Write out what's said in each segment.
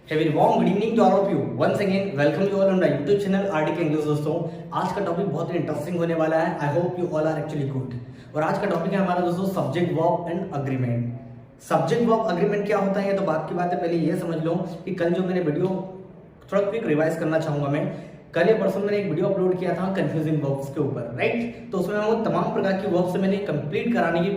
Very warm good evening to all of you. Once again welcome you all on my YouTube channel RDK English. दोस्तों, आज का topic बहुत ही interesting होने वाला है। I hope you all are actually good. और आज का टॉपिक है हमारा दोस्तों subject verb and agreement. Subject verb agreement क्या होता है, तो बात की बात है पहले ये समझ लो कि कल जो मैंने वीडियो थोड़ा क्विक रिवाइज करना चाहूंगा मैं। कल या परसों मैंने एक वीडियो अपलोड किया था कंफ्यूजिंग वर्ब्स के ऊपर, राइट। तो उसमें वो तमाम प्रकार की वर्ब्स से मैंने कंप्लीट कराने की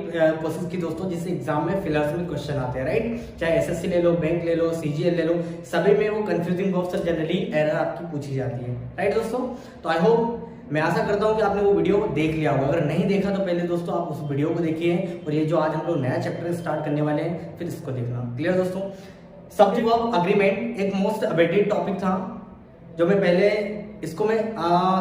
कोशिश की दोस्तों, जिससे एग्जाम में फिलहाल में क्वेश्चन आते हैं, राइट। चाहे एसएससी ले लो, बैंक ले लो, सीजीएल ले लो, सभी में वो कंफ्यूजिंग वर्ब्स से जनरली एरर आपकी पूछी जाती है, राइट दोस्तों। तो आई होप, मैं आशा करता हूं कि आपने वो वीडियो देख लिया होगा। अगर नहीं देखा तो पहले दोस्तों आप उस वीडियो को देखिए, और ये जो आज हम लोग नया चैप्टर स्टार्ट करने वाले हैं फिर इसको देखना। क्लियर दोस्तों। सब्जेक्ट वर्ब अग्रीमेंट एक मोस्ट अवेटेड टॉपिक था, जो मैं पहले इसको मैं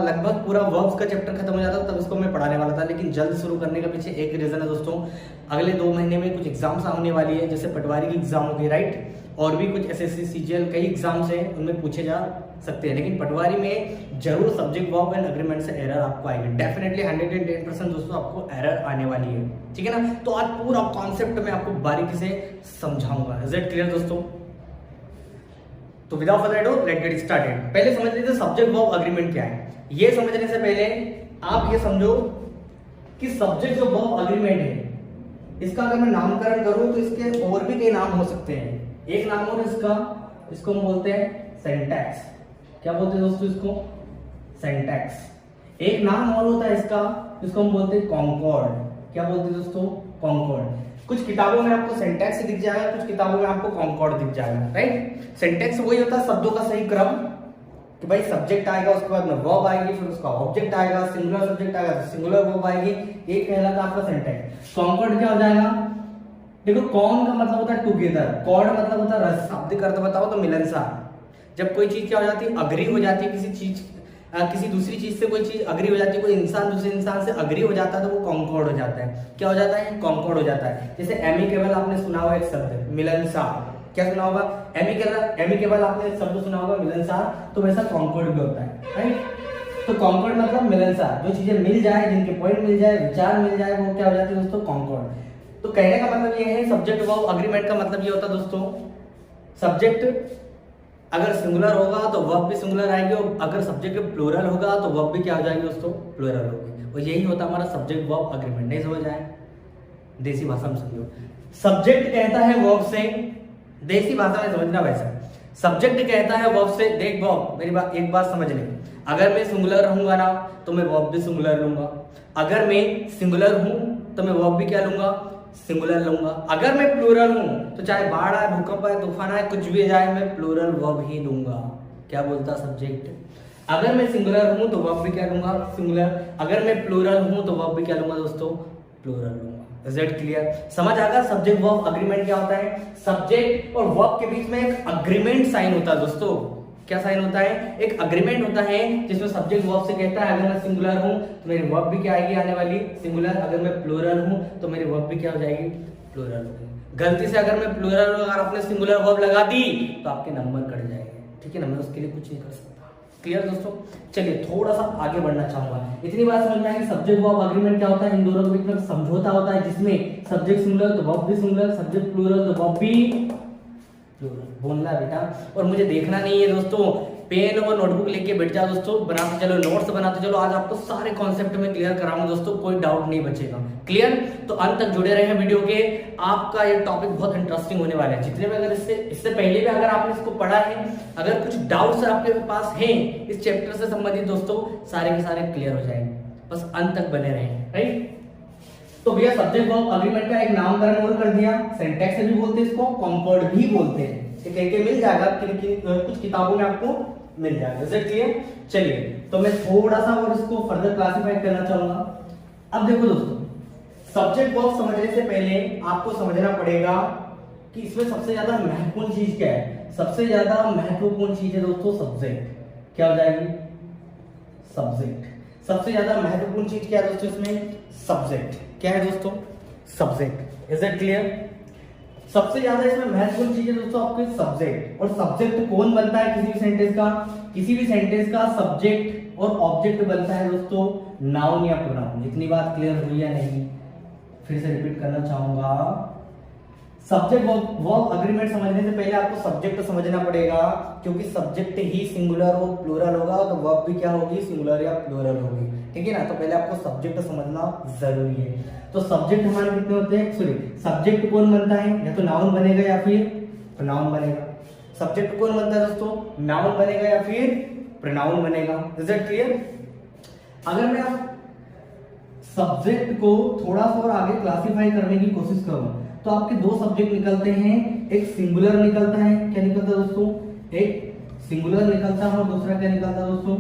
लगभग पूरा वर्ब्स का चैप्टर खत्म हो जाता तब इसको मैं पढ़ाने वाला था, लेकिन जल्द शुरू करने का पीछे एक रीजन है दोस्तों। अगले 2 महीने में कुछ एग्जाम्स आने वाली है, जैसे पटवारी की एग्जाम होगी, राइट। और भी कुछ एसएससी सीजीएल कई एग्जाम्स हैं, उनमें पूछे जा सकते हैं, लेकिन पटवारी में जरूर सब्जेक्ट वर्ब एंड अग्रीमेंट से एरर आपको आएगी। डेफिनेटली 110% दोस्तों आपको एरर आने वाली है, ठीक है ना। तो आज पूरा कॉन्सेप्ट मैं आपको बारीकी से समझाऊंगा। इज इट क्लियर दोस्तों? तो without further ado let's get started. पहले समझ लीजिए सब्जेक्ट वर्ब अग्रीमेंट क्या है। ये समझने से पहले आप ये समझो कि सब्जेक्ट जो वर्ब अग्रीमेंट है, इसका अगर मैं नामकरण करूं तो इसके और भी कई नाम हो सकते हैं। एक नाम और इसको हम बोलते हैं सिंटैक्स। क्या बोलते हैं दोस्तों इसको? सिंटैक्स। एक नाम और होता है इसका, जिसको हम बोलते हैं कॉन्कॉर्ड। क्या बोलते हैं दोस्तों? कॉन्कॉर्ड। कुछ किताबों में आपको सिंटैक्स दिख जाएगा, कुछ किताबों में आपको कॉन्कॉर्ड दिख जाएगा, राइट। सिंटैक्स वही होता है शब्दों का सही क्रम, कि भाई सब्जेक्ट आएगा, उसके बाद में वर्ब आएगी, फिर उसका ऑब्जेक्ट आएगा, सिंगुलर सब्जेक्ट आएगा तो सिंगुलर वर्ब आएगी। ये कहलाता है आपका सिंटैक्स। कॉन्कॉर्ड क्या हो जाएगा? देखो, कॉन का मतलब होता है टुगेदर, कॉर्ड मतलब होता है शाब्दिक अर्थ बताओ तो मिलनसार। जब कोई चीज क्या हो जाती है, अग्री हो जाती है किसी दूसरी चीज से, कोई चीज अग्री हो जाती है, कोई इंसान दूसरे इंसान से अग्री हो जाता है तो वो कॉन्कॉर्ड हो जाता है। क्या हो जाता है? कॉन्कॉर्ड हो जाता है। जैसे एमिकेबल आपने सुना होगा एक शब्द, मिलनसार। क्या सुना होगा? एमिकेबल आपने शब्द सुना होगा मिलनसार, तो वैसा कॉन्कॉर्ड भी होता है, राइट। तो कॉन्कॉर्ड मतलब मिलनसार, जो चीजें मिल जाए, जिनके पॉइंट मिल जाए, विचार मिल जाए, वो क्या हो जाती है दोस्तों? कॉन्कॉर्ड। तो कहने का मतलब ये है सब्जेक्ट वर्ब अग्रीमेंट का मतलब ये होता है दोस्तों, सब्जेक्ट अगर सिंगुलर होगा तो वर्ब भी सिंगुलर आएगी, और अगर सब्जेक्ट प्लूरल होगा तो वर्ब भी क्या हो जाएगी दोस्तों? प्लूरल होगी। और यही होता है हमारा सब्जेक्ट वर्ब अग्रीमेंट। नहीं समझ आए? देसी भाषा में समझो। सब्जेक्ट कहता है वर्ब से, देसी भाषा में समझना वैसा। सब्जेक्ट कहता है वर्ब से, देख वर्ब, मेरी बात एक बात समझ ले। अगर मैं सिंगुलर रहूंगा ना तो मैं वर्ब भी सिंगुलर लूंगा। अगर मैं सिंगुलर हूं तो मैं वर्ब भी क्या लूंगा? सिंगुलर लूंगा। अगर मैं प्लूरल हूं तो चाहे बाढ़ आए, भूकंप आए, तूफान आए, कुछ भी जाए, मैं प्लूरल वर्ब ही लूंगा। क्या बोलता सब्जेक्ट? अगर मैं सिंगुलर हूं तो वर्ब भी क्या लूंगा? सिंगुलर। अगर मैं प्लूरल हूं तो वर्ब भी क्या लूंगा दोस्तों? प्लूरल लूंगा। Is it clear? समझ आ गया सब्जेक्ट वर्ब अग्रीमेंट क्या होता है? सब्जेक्ट और वर्ब के बीच में एक अग्रीमेंट साइन होता है दोस्तों। क्या साइन होता है? एक अग्रीमेंट होता है, जिसमें सब्जेक्ट वर्ब से कहता है अगर मैं सिंगुलर हूं तो मेरी वर्ब भी क्या आएगी आने वाली? सिंगुलर। अगर मैं प्लूरल हूं तो मेरी वर्ब भी क्या हो जाएगी? प्लूरल होगी। गलती से अगर मैं प्लूरल अगर आपने सिंगुलर वर्ब लगा दी तो आपके नंबर कट जाएंगे, ठीक है ना। मैं उसके लिए कुछ नहीं कर सकता। क्लियर दोस्तों? चलिए थोड़ा सा आगे बढ़ना चाहूंगा। इतनी बात समझ में आई कि सब्जेक्ट वर्ब अग्रीमेंट क्या होता है। इन दोनों के बीच में समझौता होता है, जिसमें सब्जेक्ट सिंगुलर तो वर्ब भी सिंगुलर, सब्जेक्ट प्लूरल तो वर्ब भी बोलना बेटा। और मुझे देखना नहीं है दोस्तों, पेन और नोटबुक लेके बैठ जाओ दोस्तों, बनाते चलो, नोट्स बनाते चलो। आज आपको सारे कॉन्सेप्ट में क्लियर कराऊंगा दोस्तों, कोई डाउट नहीं बचेगा। क्लियर? तो अंत तक जुड़े रहे वीडियो के। आपका ये टॉपिक बहुत इंटरेस्टिंग होने वाला है। जितने भी अगर इससे पहले भी अगर आपने इसको पढ़ा है, अगर कुछ डाउट्स आपके पास हैं इस चैप्टर से संबंधित दोस्तों, सारे के सारे क्लियर हो जाएंगे। बस अंत तक बने रहें, राइट। तो भैया सब्जेक्ट वर्ब अग्रीमेंट का एक नामकरण और कर दिया। सिंटैक्स भी बोलते हैं इसको, कॉन्कॉर्ड भी बोलते हैं। कह के मिल जाएगा, कुछ किताबों में आपको मिल जाएगा। Is it clear? चलिए तो मैं थोड़ा सा और इसको फर्दर क्लासिफाई करना चाहूंगा। अब देखो दोस्तों, सब्जेक्ट वर्ब समझने से पहले आपको समझना पड़ेगा कि इसमें सबसे ज्यादा महत्वपूर्ण चीज क्या है। सबसे ज्यादा महत्वपूर्ण चीज है दोस्तों सब्जेक्ट। क्या हो जाएगी? सब्जेक्ट। सबसे ज्यादा महत्वपूर्ण चीज क्या है दोस्तों इसमें? सब्जेक्ट। क्या है दोस्तों? सब्जेक्ट। Is it clear? सबसे ज्यादा इसमें महत्वपूर्ण चीज है दोस्तों आपके सब्जेक्ट। और सब्जेक्ट कौन बनता है किसी भी सेंटेंस का? किसी भी सेंटेंस का सब्जेक्ट और ऑब्जेक्ट बनता है दोस्तों नाउन या प्रोनाउन। इतनी बात क्लियर हुई या नहीं? फिर से रिपीट करना चाहूंगा, सब्जेक्ट वर्ब अग्रीमेंट समझने से पहले आपको सब्जेक्ट समझना पड़ेगा, क्योंकि सब्जेक्ट ही सिंगुलर और प्लूरल होगा तो वर्ब भी क्या होगी, सिंगुलर या प्लूरल होगी। ठीक है ना, तो पहले आपको सब्जेक्ट समझना जरूरी है। तो सब्जेक्ट हमारे कितने होते हैं, सॉरी सब्जेक्ट कौन बनता है, या तो नाउन बनेगा या फिर प्रोनाउन बनेगा। सब्जेक्ट कौन बनता है दोस्तों, नाउन बनेगा या फिर प्रोनाउन बनेगा। Is it clear? अगर मैं आप सब्जेक्ट को थोड़ा सा और आगे क्लासिफाई करने की कोशिश करूं तो आपके दो सब्जेक्ट निकलते हैं, एक सिंगुलर निकलता है, क्या निकलता है दोस्तों, एक सिंगुलर निकलता है और दूसरा क्या निकलता है दोस्तों,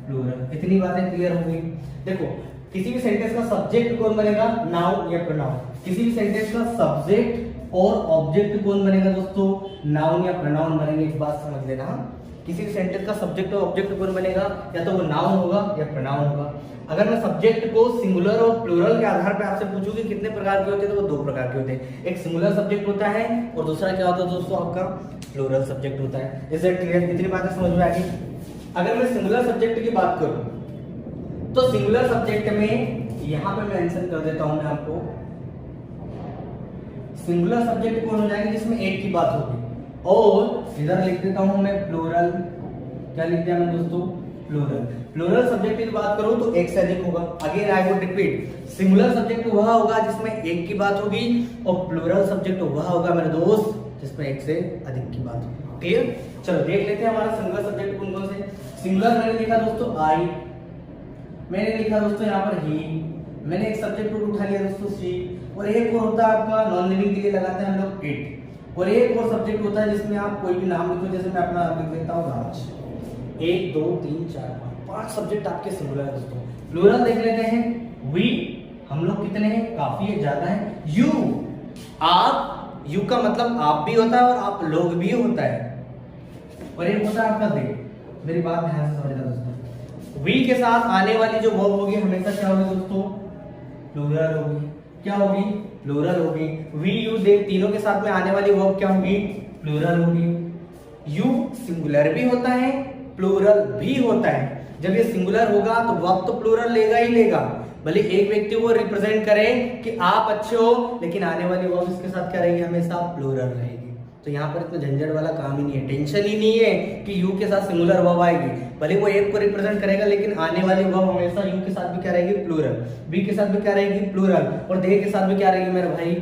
प्लूरल। इतनी बातें क्लियर हो गई। देखो किसी भी सेंटेंस का सब्जेक्ट कौन बनेगा, नाउन या प्रोनाउन। किसी भी सेंटेंस का सब्जेक्ट और ऑब्जेक्ट कौन बनेगा दोस्तों, नाउन या प्रोनाउन बनेंगे। एक बात समझ लेना, किसी भी सेंटेंस का सब्जेक्ट और ऑब्जेक्ट कौन बनेगा, या तो वो नाउन होगा या प्रोनाउन होगा। अगर मैं सब्जेक्ट को सिंगुलर और प्लूरल के आधार पर आपसे पूछूं कि कितने प्रकार के होते हैं, तो वो दो प्रकार के होते हैं। एक सिंगुलर सब्जेक्ट होता है और दूसरा क्या होता है दोस्तों, आपका प्लूरल सब्जेक्ट होता है। Is it clear? इतनी बातें समझ में आ गई। अगर मैं सिंगुलर सब्जेक्ट की बात करूं तो सिंगुलर सब्जेक्ट में यहां पे मेंशन कर देता हूं मैं आपको, सिंगुलर सब्जेक्ट कौन हो जाएगा, जिसमें एक की बात होगी। और इधर लिख देता हूं मैं प्लूरल, क्या लिख दिया मैं दोस्तों, प्लूरल। प्लूरल सब्जेक्ट की बात करूं तो एक से अधिक होगा। Again I would repeat, singular subject वह होगा जिसमें एक की बात होगी और प्लूरल सब्जेक्ट वह होगा मेरे दोस्त जिसमें एक से अधिक की बात होगी। क्लियर? चलो देख लेते हैं हमारा सिंगुलर सब्जेक्ट कौन कौन से। सिंगुलर मैंने लिखा दोस्तों आई, मैंने लिखा दोस्तों यहाँ पर ही, मैंने एक सब्जेक्ट को उठा लिया दोस्तों सी, और एक और होता है आपका नॉन लिविंग के लिए लगाते हैं हम लोग इट, और एक और सब्जेक्ट होता है जिसमें आप कोई भी नाम लिखो, जैसे मैं अपना नाम लिख देता हूँ राज। 1 2 3 4 5 सब्जेक्ट आपके सिंगुलर है दोस्तों। प्लूरल देख लेते हैं, वी हम लोग कितने हैं, काफी है, ज्यादा है। यू, आप, यू का मतलब आप भी होता है और आप लोग भी होता है, और एक होता है आपका दे। मेरी बात ध्यान से समझना दोस्तों, वी के साथ आने वाली जो वर्ब होगी हमेशा क्या होगी दोस्तों, प्लूरल होगी। क्या होगी, प्लूरल होगी। वी यू दे तीनों के साथ में आने वाली वर्ब क्या होगी, प्लूरल होगी। यू सिंगुलर भी होता है, प्लूरल भी होता है। जब ये सिंगुलर होगा तो वर्ब तो प्लूरल लेगा ही लेगा, भले एक व्यक्ति को रिप्रेजेंट करे कि आप अच्छे हो, लेकिन आने वाली वर्ब इसके साथ क्या रहेगी, हमेशा प्लूरल रहेगी। तो यहाँ पर इतना झंझट वाला काम ही नहीं है, टेंशन ही नहीं है कि यू के साथ सिंगुलर वर्ब आएगी, भले वो एक को रिप्रेजेंट करेगा, लेकिन आने वाली वर्ब हमेशा यू के साथ भी क्या रहेगी, प्लूरल। बी के साथ भी क्या रहेगी, प्लूरल, और दे के साथ भी क्या रहेगी मेरे भाई,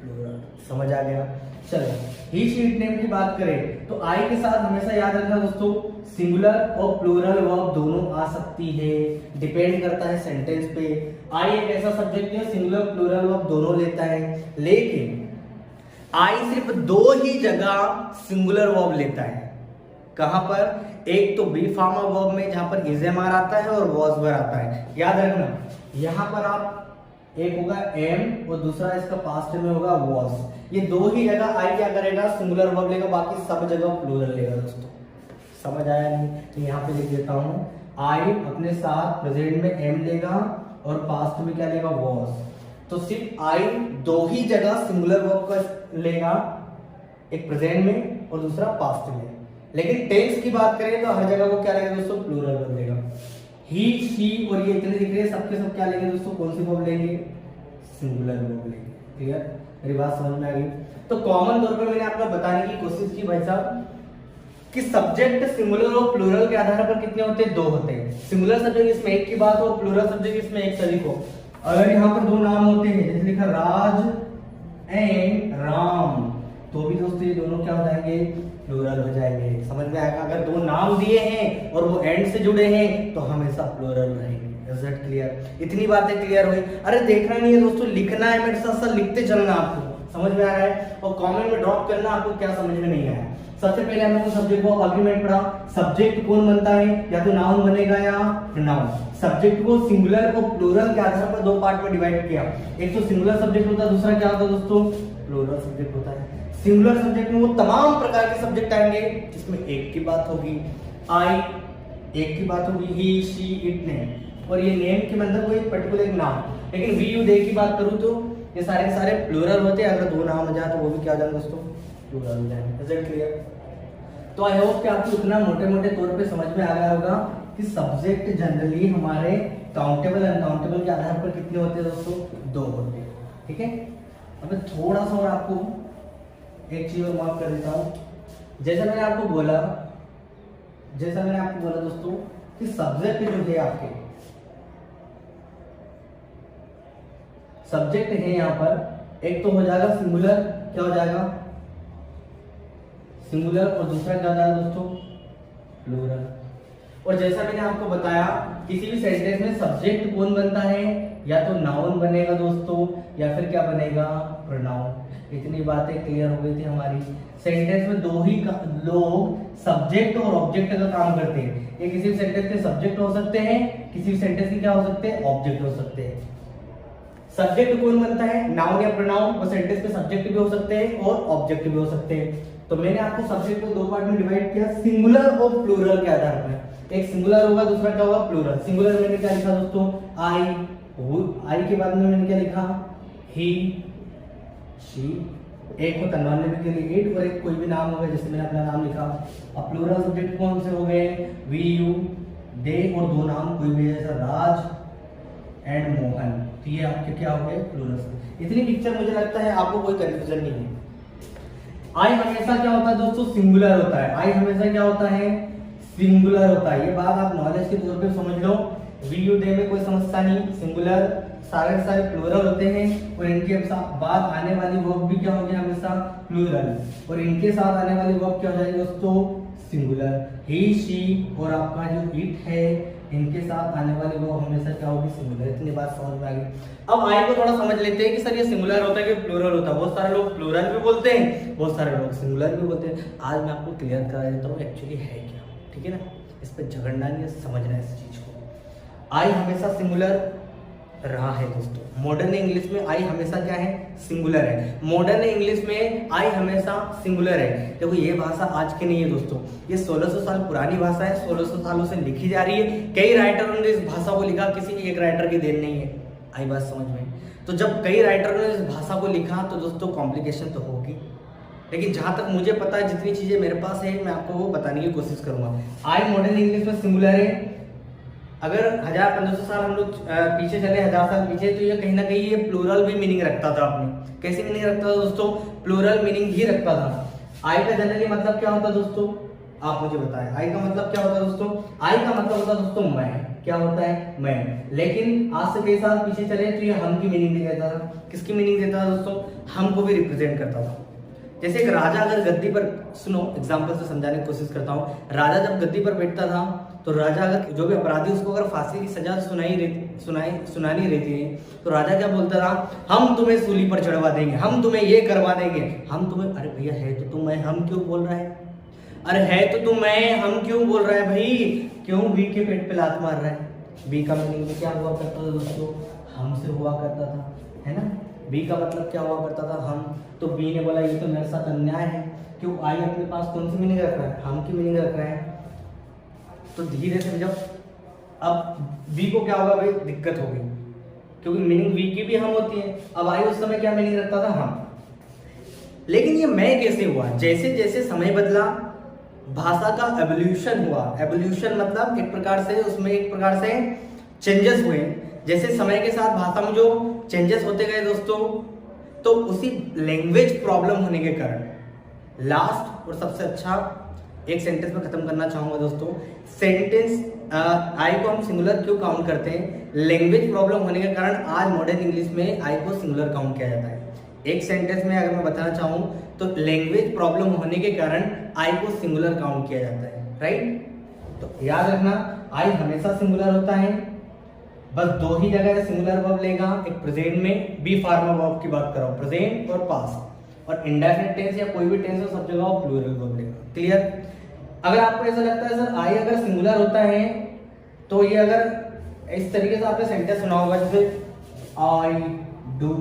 प्लूरल। समझ आ गया? चलो ही शीट नेम की बात करें तो आई के साथ हमेशा याद रखना दोस्तों, सिंगुलर और प्लूरल वर्ब दोनों आ सकती है, डिपेंड करता है सेंटेंस पे। आई एक ऐसा सब्जेक्ट है सिंगुलर प्लूरल वर्ब दोनों लेता है, लेकिन आई सिर्फ दो ही जगह सिंगुलर वर्ब लेता है। कहां पर, एक तो बी फार्मा वर्ब में जहां पर इजेमार आता है और वॉज वर आता है। याद रखना, यहां पर आप एक होगा एम और दूसरा इसका पास्ट में होगा वॉज। ये दो ही जगह आई क्या करेगा, सिंगुलर वर्ब लेगा, बाकी सब जगह प्लूरल लेगा दोस्तों। समझ आया नहीं? तो यहाँ पे लिख देता हूँ, आई अपने साथ प्रेजेंट में एम लेगा और पास्ट में क्या लेगा, वॉज। तो सिर्फ आई दो ही जगह सिंगुलर वर्ब का लेगा, एक प्रेजेंट में और दूसरा पास्ट में। लेकिन टेंस की बात करें तो हर जगह को क्या लेगा दोस्तों, प्लूरल वर्ब लेगा। ही, शी और ये इतने दिख रहे हैं, सबके सब क्या लेंगे दोस्तों, कौन सी वर्ब लेंगे, सिंगुलर वर्ब लेंगे। क्लियर? मेरी बात समझ में आ गई? तो कॉमन तौर पर मैंने आपको बताने की कोशिश की भाई साहब कि सब्जेक्ट सिंगुलर और प्लूरल के आधार पर कितने होते हैं, दो होते हैं। सिंगुलर सब्जेक्ट इसमें एक की बात हो, प्लूरल सब्जेक्ट इसमें एक से अधिक हो। अगर यहाँ पर दो नाम होते हैं, जैसे लिखा राज एंड राम, तो भी दोस्तों ये दोनों क्या हो जाएंगे, प्लूरल हो जाएंगे। समझ में आएगा? अगर दो नाम दिए हैं और वो एंड से जुड़े हैं तो हमेशा प्लूरल रहेंगे। Is that clear? इतनी बातें क्लियर हुई? अरे देखना नहीं है दोस्तों, लिखना है, मेरे साथ साथ लिखते चलना। आपको समझ में आ रहा है? और कमेंट में ड्रॉप करना आपको क्या समझ में नहीं आया। सबसे पहले हम लोग सब्जेक्ट को अग्रीमेंट पढ़ा। सब्जेक्ट कौन बनता है, या तो नाउन बनेगा या प्रोनाउन। सब्जेक्ट को सिंगुलर और प्लूरल के आधार पर दो पार्ट में डिवाइड किया। एक तो सिंगुलर सब्जेक्ट होता है, दूसरा क्या होता है दोस्तों, प्लूरल सब्जेक्ट होता है। सिंगुलर सब्जेक्ट में वो तमाम प्रकार के सब्जेक्ट आएंगे जिसमें एक की बात होगी, आई एक की बात होगी, ही, शी, इट, नेम, और ये नेम के मतलब कोई पर्टिकुलर नाम। लेकिन वी, यू, दे की बात करूं तो ये सारे के सारे प्लूरल होते हैं। अगर दो नाम हो जाए तो वो भी क्या हो जाए दोस्तों, प्लूरल हो जाएंगे। Is it clear? तो आई होप कि आपको इतना मोटे मोटे तौर पे समझ में आ गया होगा कि सब्जेक्ट जनरली हमारे काउंटेबल अनकाउंटेबल के आधार पर कितने होते हैं दोस्तों, दो होते हैं। ठीक है? अब थोड़ा सा और आपको एक चीज और मार्क कर देता हूँ, जैसा मैंने आपको बोला दोस्तों कि सब्जेक्ट जो है आपके, सब्जेक्ट है यहाँ पर, एक तो हो जाएगा सिंगुलर, क्या हो जाएगा सिंगुलर, और दूसरा क्या हो जाएगा दोस्तों प्लूरल। और जैसा मैंने आपको बताया किसी भी सेंटेंस में सब्जेक्ट कौन बनता है, या तो नाउन बनेगा दोस्तों या फिर क्या बनेगा प्रोनाउन। इतनी बातें क्लियर हो गई थी हमारी। सेंटेंस में दो ही लोग सब्जेक्ट और ऑब्जेक्ट का काम करते हैं। ये किसी भी सेंटेंस के सब्जेक्ट हो सकते हैं, किसी भी सेंटेंस के क्या हो सकते हैं ऑब्जेक्ट हो सकते हैं। सब्जेक्ट कौन बनता है, नाउन या प्रोनाउन, और सेंटेंस के सब्जेक्ट भी हो सकते हैं और ऑब्जेक्ट भी हो सकते हैं। तो मैंने आपको सब्जेक्ट को दो पार्ट में डिवाइड किया, सिंगुलर और प्लूरल के आधार पर। एक सिंगुलर होगा, दूसरा क्या होगा प्लूरल। सिंगुलर मैंने क्या लिखा दोस्तों आई के बाद में मैंने क्या लिखा ही शी, एक होता नॉन लिविंग के लिए इट, और एक कोई भी नाम होगा जैसे मैंने अपना नाम लिखा। अब प्लूरल सब्जेक्ट कौन से हो गए, वी यू दे, और दो नाम कोई भी जैसा राज एंड मोहन, तो ये आपके क्या हो गए प्लूरल। इतनी पिक्चर मुझे लगता है आपको कोई कंफ्यूजन नहीं है। आई हमेशा क्या होता है दोस्तों सिंगुलर होता है, आई हमेशा क्या होता है सिंगुलर होता है। ये बात आप नॉलेज के तौर पे समझ लो। वी यू दे में कोई समस्या नहीं, सिंगुलर, सारे सारे प्लूरल होते हैं, और इनके बाद आने वाली वर्ब भी क्या होगी हमेशा प्लूरल, और इनके साथ आने वाली वर्ब क्या हो जाएगी दोस्तों सिंगुलर। ही शी और आपका जो इट है, इनके साथ आने वाली वर्ब हमेशा क्या होगी सिंगुलर। इतनी बात समझ में आ गई। अब आई को थोड़ा समझ लेते हैं कि सर ये सिंगुलर होता है कि प्लूरल होता है। बहुत सारे लोग प्लूरल भी बोलते हैं, बहुत सारे लोग सिंगुलर भी बोलते हैं। आज मैं आपको क्लियर करा देता हूँ एक्चुअली है क्या, ठीक है ना। इस पर झगड़ना नहीं है, समझना है इस चीज को। आई हमेशा सिंगुलर रहा है दोस्तों। मॉडर्न इंग्लिश में आई हमेशा क्या है सिंगुलर है। मॉडर्न इंग्लिश में आई हमेशा सिंगुलर है। देखो ये भाषा आज की नहीं है दोस्तों, ये 1600 साल पुरानी भाषा है, 1600 सालों से लिखी जा रही है। कई राइटरों ने इस भाषा को लिखा, किसी एक राइटर की देन नहीं है। आई बात समझ में। तो जब कई राइटरों ने इस भाषा को लिखा तो दोस्तों कॉम्प्लिकेशन तो होगी, लेकिन जहां तक मुझे पता है जितनी चीजें मेरे पास है मैं आपको वो बताने की कोशिश करूंगा। आई मॉडर्न इंग्लिश में सिंगुलर है। अगर 1500 साल हम लोग पीछे चले, 1000 साल पीछे, तो ये कहीं ना कहीं ये प्लूरल भी मीनिंग रखता था। अपने कैसे मीनिंग रखता था दोस्तों, प्लूरल मीनिंग ही रखता था। आई का जनरली मतलब क्या होता है दोस्तों, आप मुझे बताएं। आई का मतलब क्या होता है दोस्तों, आई का मतलब होता है दोस्तों मैं, क्या होता है मैं। लेकिन आज से कई साल पीछे चले तो ये हम की मीनिंग भी देता था। किसकी मीनिंग देता था दोस्तों, हम को भी रिप्रेजेंट करता था। जैसे एक राजा अगर गद्दी पर, सुनो एग्जांपल से समझाने की कोशिश करता हूँ। राजा जब गद्दी पर बैठता था तो राजा अगर जो भी अपराधी उसको अगर फांसी की सजा सुनानी रहती है तो राजा क्या बोलता था, हम तुम्हें सूली पर चढ़वा देंगे, हम तुम्हें ये करवा देंगे, हम तुम्हें। अरे भैया है तो तुम मैं, हम क्यों बोल रहा है, अरे है तो तुम मैं, हम क्यों बोल रहा है भाई, क्यों बी के पेट पे लात मार रहा है। बी का मीनिंग में क्या हुआ करता था दोस्तों, हमसे हुआ करता था, है ना। बी का मतलब क्या हुआ करता था, हम। तो बी ने बोला ये तो मेरे साथ अन्याय है, क्यों आई अपने पास कौन सी मीनिंग रख रहा है, हम की मीनिंग रख रहा है। तो धीरे से जब अब बी को क्या होगा भाई दिक्कत होगी, क्योंकि मीनिंग बी की भी हम होती है। अब आई उस समय क्या मीनिंग रखता था, हम। लेकिन ये मैं कैसे हुआ, जैसे जैसे समय बदला भाषा का एवोल्यूशन हुआ। एवोल्यूशन मतलब एक प्रकार से उसमें एक प्रकार से चेंजेस हुए। जैसे समय के साथ भाषा में जो चेंजेस होते गए दोस्तों, तो उसी लैंग्वेज प्रॉब्लम होने के कारण लास्ट और सबसे अच्छा एक सेंटेंस में खत्म करना चाहूंगा दोस्तों। सेंटेंस आई को हम सिंगुलर क्यों काउंट करते हैं, लैंग्वेज प्रॉब्लम होने के कारण आज मॉडर्न इंग्लिश में आई को सिंगुलर काउंट किया जाता है। एक सेंटेंस में अगर मैं बताना चाहूं तो लैंग्वेज प्रॉब्लम होने के कारण आई को सिंगुलर काउंट किया जाता है, राइट। तो याद रखना आई हमेशा सिंगुलर होता है, बस दो ही जगह सिंगुलर वर्ब लेगा, एक प्रेजेंट में बी फॉर्मल वर्ब की बात कर रहा हूं, प्रेजेंट और पास्ट, और इंडेफिनिट टेंस या कोई भी टेंस हो सब जगह प्लूरल वर्ब लेगा। क्लियर। अगर आपको ऐसा लगता है सर आई अगर सिंगुलर होता है तो ये अगर इस तरीके से आपने सेंटेंस सुना होगा, जैसे I do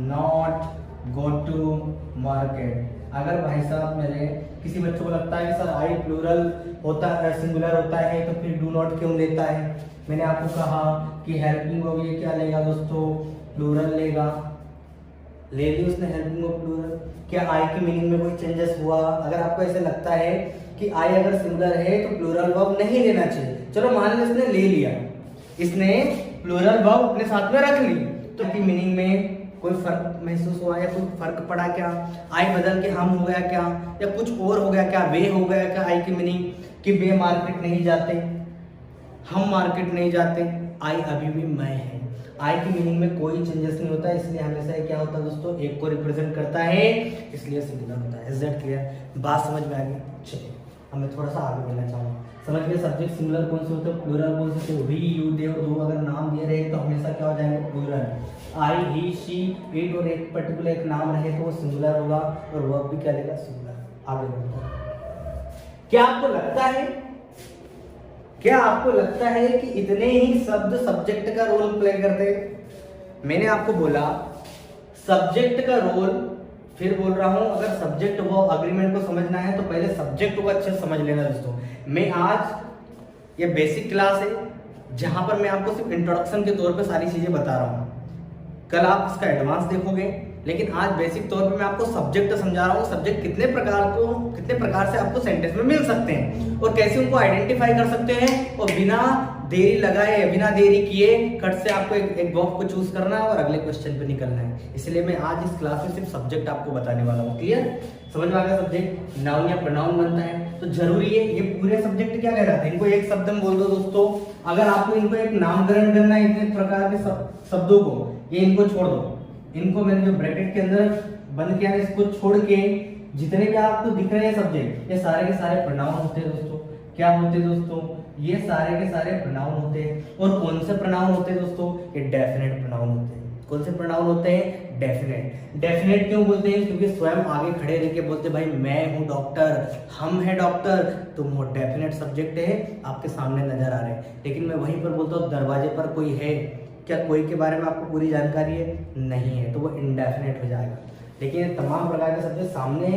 not go to market. अगर भाई साहब मेरे किसी बच्चों को लगता है कि सर आई प्लूरल होता है, सिंगुलर होता है, तो फिर डू नॉट क्यों लेता है। मैंने आपको कहा कि हेल्पिंग वर्ब ये क्या लेगा दोस्तों, प्लूरल लेगा। ले ली उसने हेल्पिंग वर्ब प्लूरल। क्या आई की मीनिंग में कोई चेंजेस हुआ। अगर आपको ऐसे लगता है कि आई अगर सिंगुलर है तो प्लूरल वर्ब नहीं लेना चाहिए, चलो मान लो इसने ले लिया, इसने प्लूरल वर्ब अपने साथ में रख ली, तो की मीनिंग में कोई फर्क महसूस हुआ या कोई फर्क पड़ा क्या? आई बदल के हम हो गया क्या, या कुछ और हो गया क्या? वे हो गया क्या? आई की मीनिंग कि वे मार्केट नहीं जाते, हम मार्केट नहीं जाते, आई अभी भी मैं है। आई की मीनिंग में कोई चेंजेस नहीं होता, इसलिए हमेशा ये क्या होता है दोस्तों, एक को रिप्रेजेंट करता है, इसलिए सिंगुलर होता है। Is that clear? बात समझ में आ गई? चलिए अब मैं थोड़ा सा आगे बढ़ना चाहूँगा। समझ गए सब्जेक्ट सिंगुलर कौन से होते हैं, प्लूरल कौन से होते हैं? वी, यू, दे और दो अगर नाम दिए रहे तो हमेशा क्या हो जाएंगे, plural. I, he, she, it और एक पर्टिकुलर एक नाम रहे तो वो सिंगुलर होगा और वर्ब भी क्या लेगा, सिंगुलर। आगे बढ़ते हैं। क्या आपको लगता है कि इतने ही शब्द सब्जेक्ट का रोल प्ले करते हैं? मैंने आपको बोला सब्जेक्ट का रोल, फिर बोल रहा हूं अगर सब्जेक्ट वो अग्रीमेंट को समझना है तो पहले सब्जेक्ट को अच्छे से समझ लेना दोस्तों। मैं आज ये बेसिक क्लास है जहां पर मैं आपको सिर्फ इंट्रोडक्शन के तौर पे सारी चीजें बता रहा हूं, कल आप इसका एडवांस देखोगे, लेकिन आज बेसिक तौर पे मैं आपको सब्जेक्ट समझा रहा हूँ। सब्जेक्ट कितने प्रकार से आपको सेंटेंस में मिल सकते हैं और कैसे उनको आइडेंटिफाई कर सकते हैं, और बिना देरी लगाए बिना देरी किए कट से आपको एक वर्ब को चूज करना है और अगले क्वेश्चन पे निकलना है। इसलिए मैं आज इस क्लास में सिर्फ सब्जेक्ट आपको बताने वाला हूँ। क्लियर? समझ में आ गया? सब्जेक्ट नाउन या प्रोनाउन बनता है तो जरूरी है ये पूरे सब्जेक्ट क्या कहलाते हैं, इनको एक शब्द में बोल दो दोस्तों। अगर आपको इनको एक नामकरण करना है इतने प्रकार के शब्दों को, ये इनको छोड़ दो, इनको मैंने जो ब्रैकेट के अंदर बंद किया है इसको छोड़ के जितने भी आपको दिख रहे हैं सब्जेक्ट, ये सारे के सारे प्रोनाउन होते हैं दोस्तों। क्या होते हैं दोस्तों? ये सारे के सारे प्रोनाउन होते हैं। और कौन से प्रोनाउन होते हैं दोस्तों? ये डेफिनेट प्रोनाउन होते हैं। कौन से प्रोनाउन होते हैं? डेफिनेट। डेफिनेट क्यों बोलते हैं? क्योंकि स्वयं आगे खड़े रह के बोलते भाई मैं हूँ डॉक्टर, हम है डॉक्टर, तुम वो डेफिनेट सब्जेक्ट है आपके सामने नजर आ रहे हैं। लेकिन मैं वहीं पर बोलता हूँ दरवाजे पर कोई है क्या, कोई के बारे में आपको पूरी जानकारी है, नहीं है, तो वो इनडेफिनेट हो जाएगा। लेकिन तमाम प्रकार के सब्जेक्ट सामने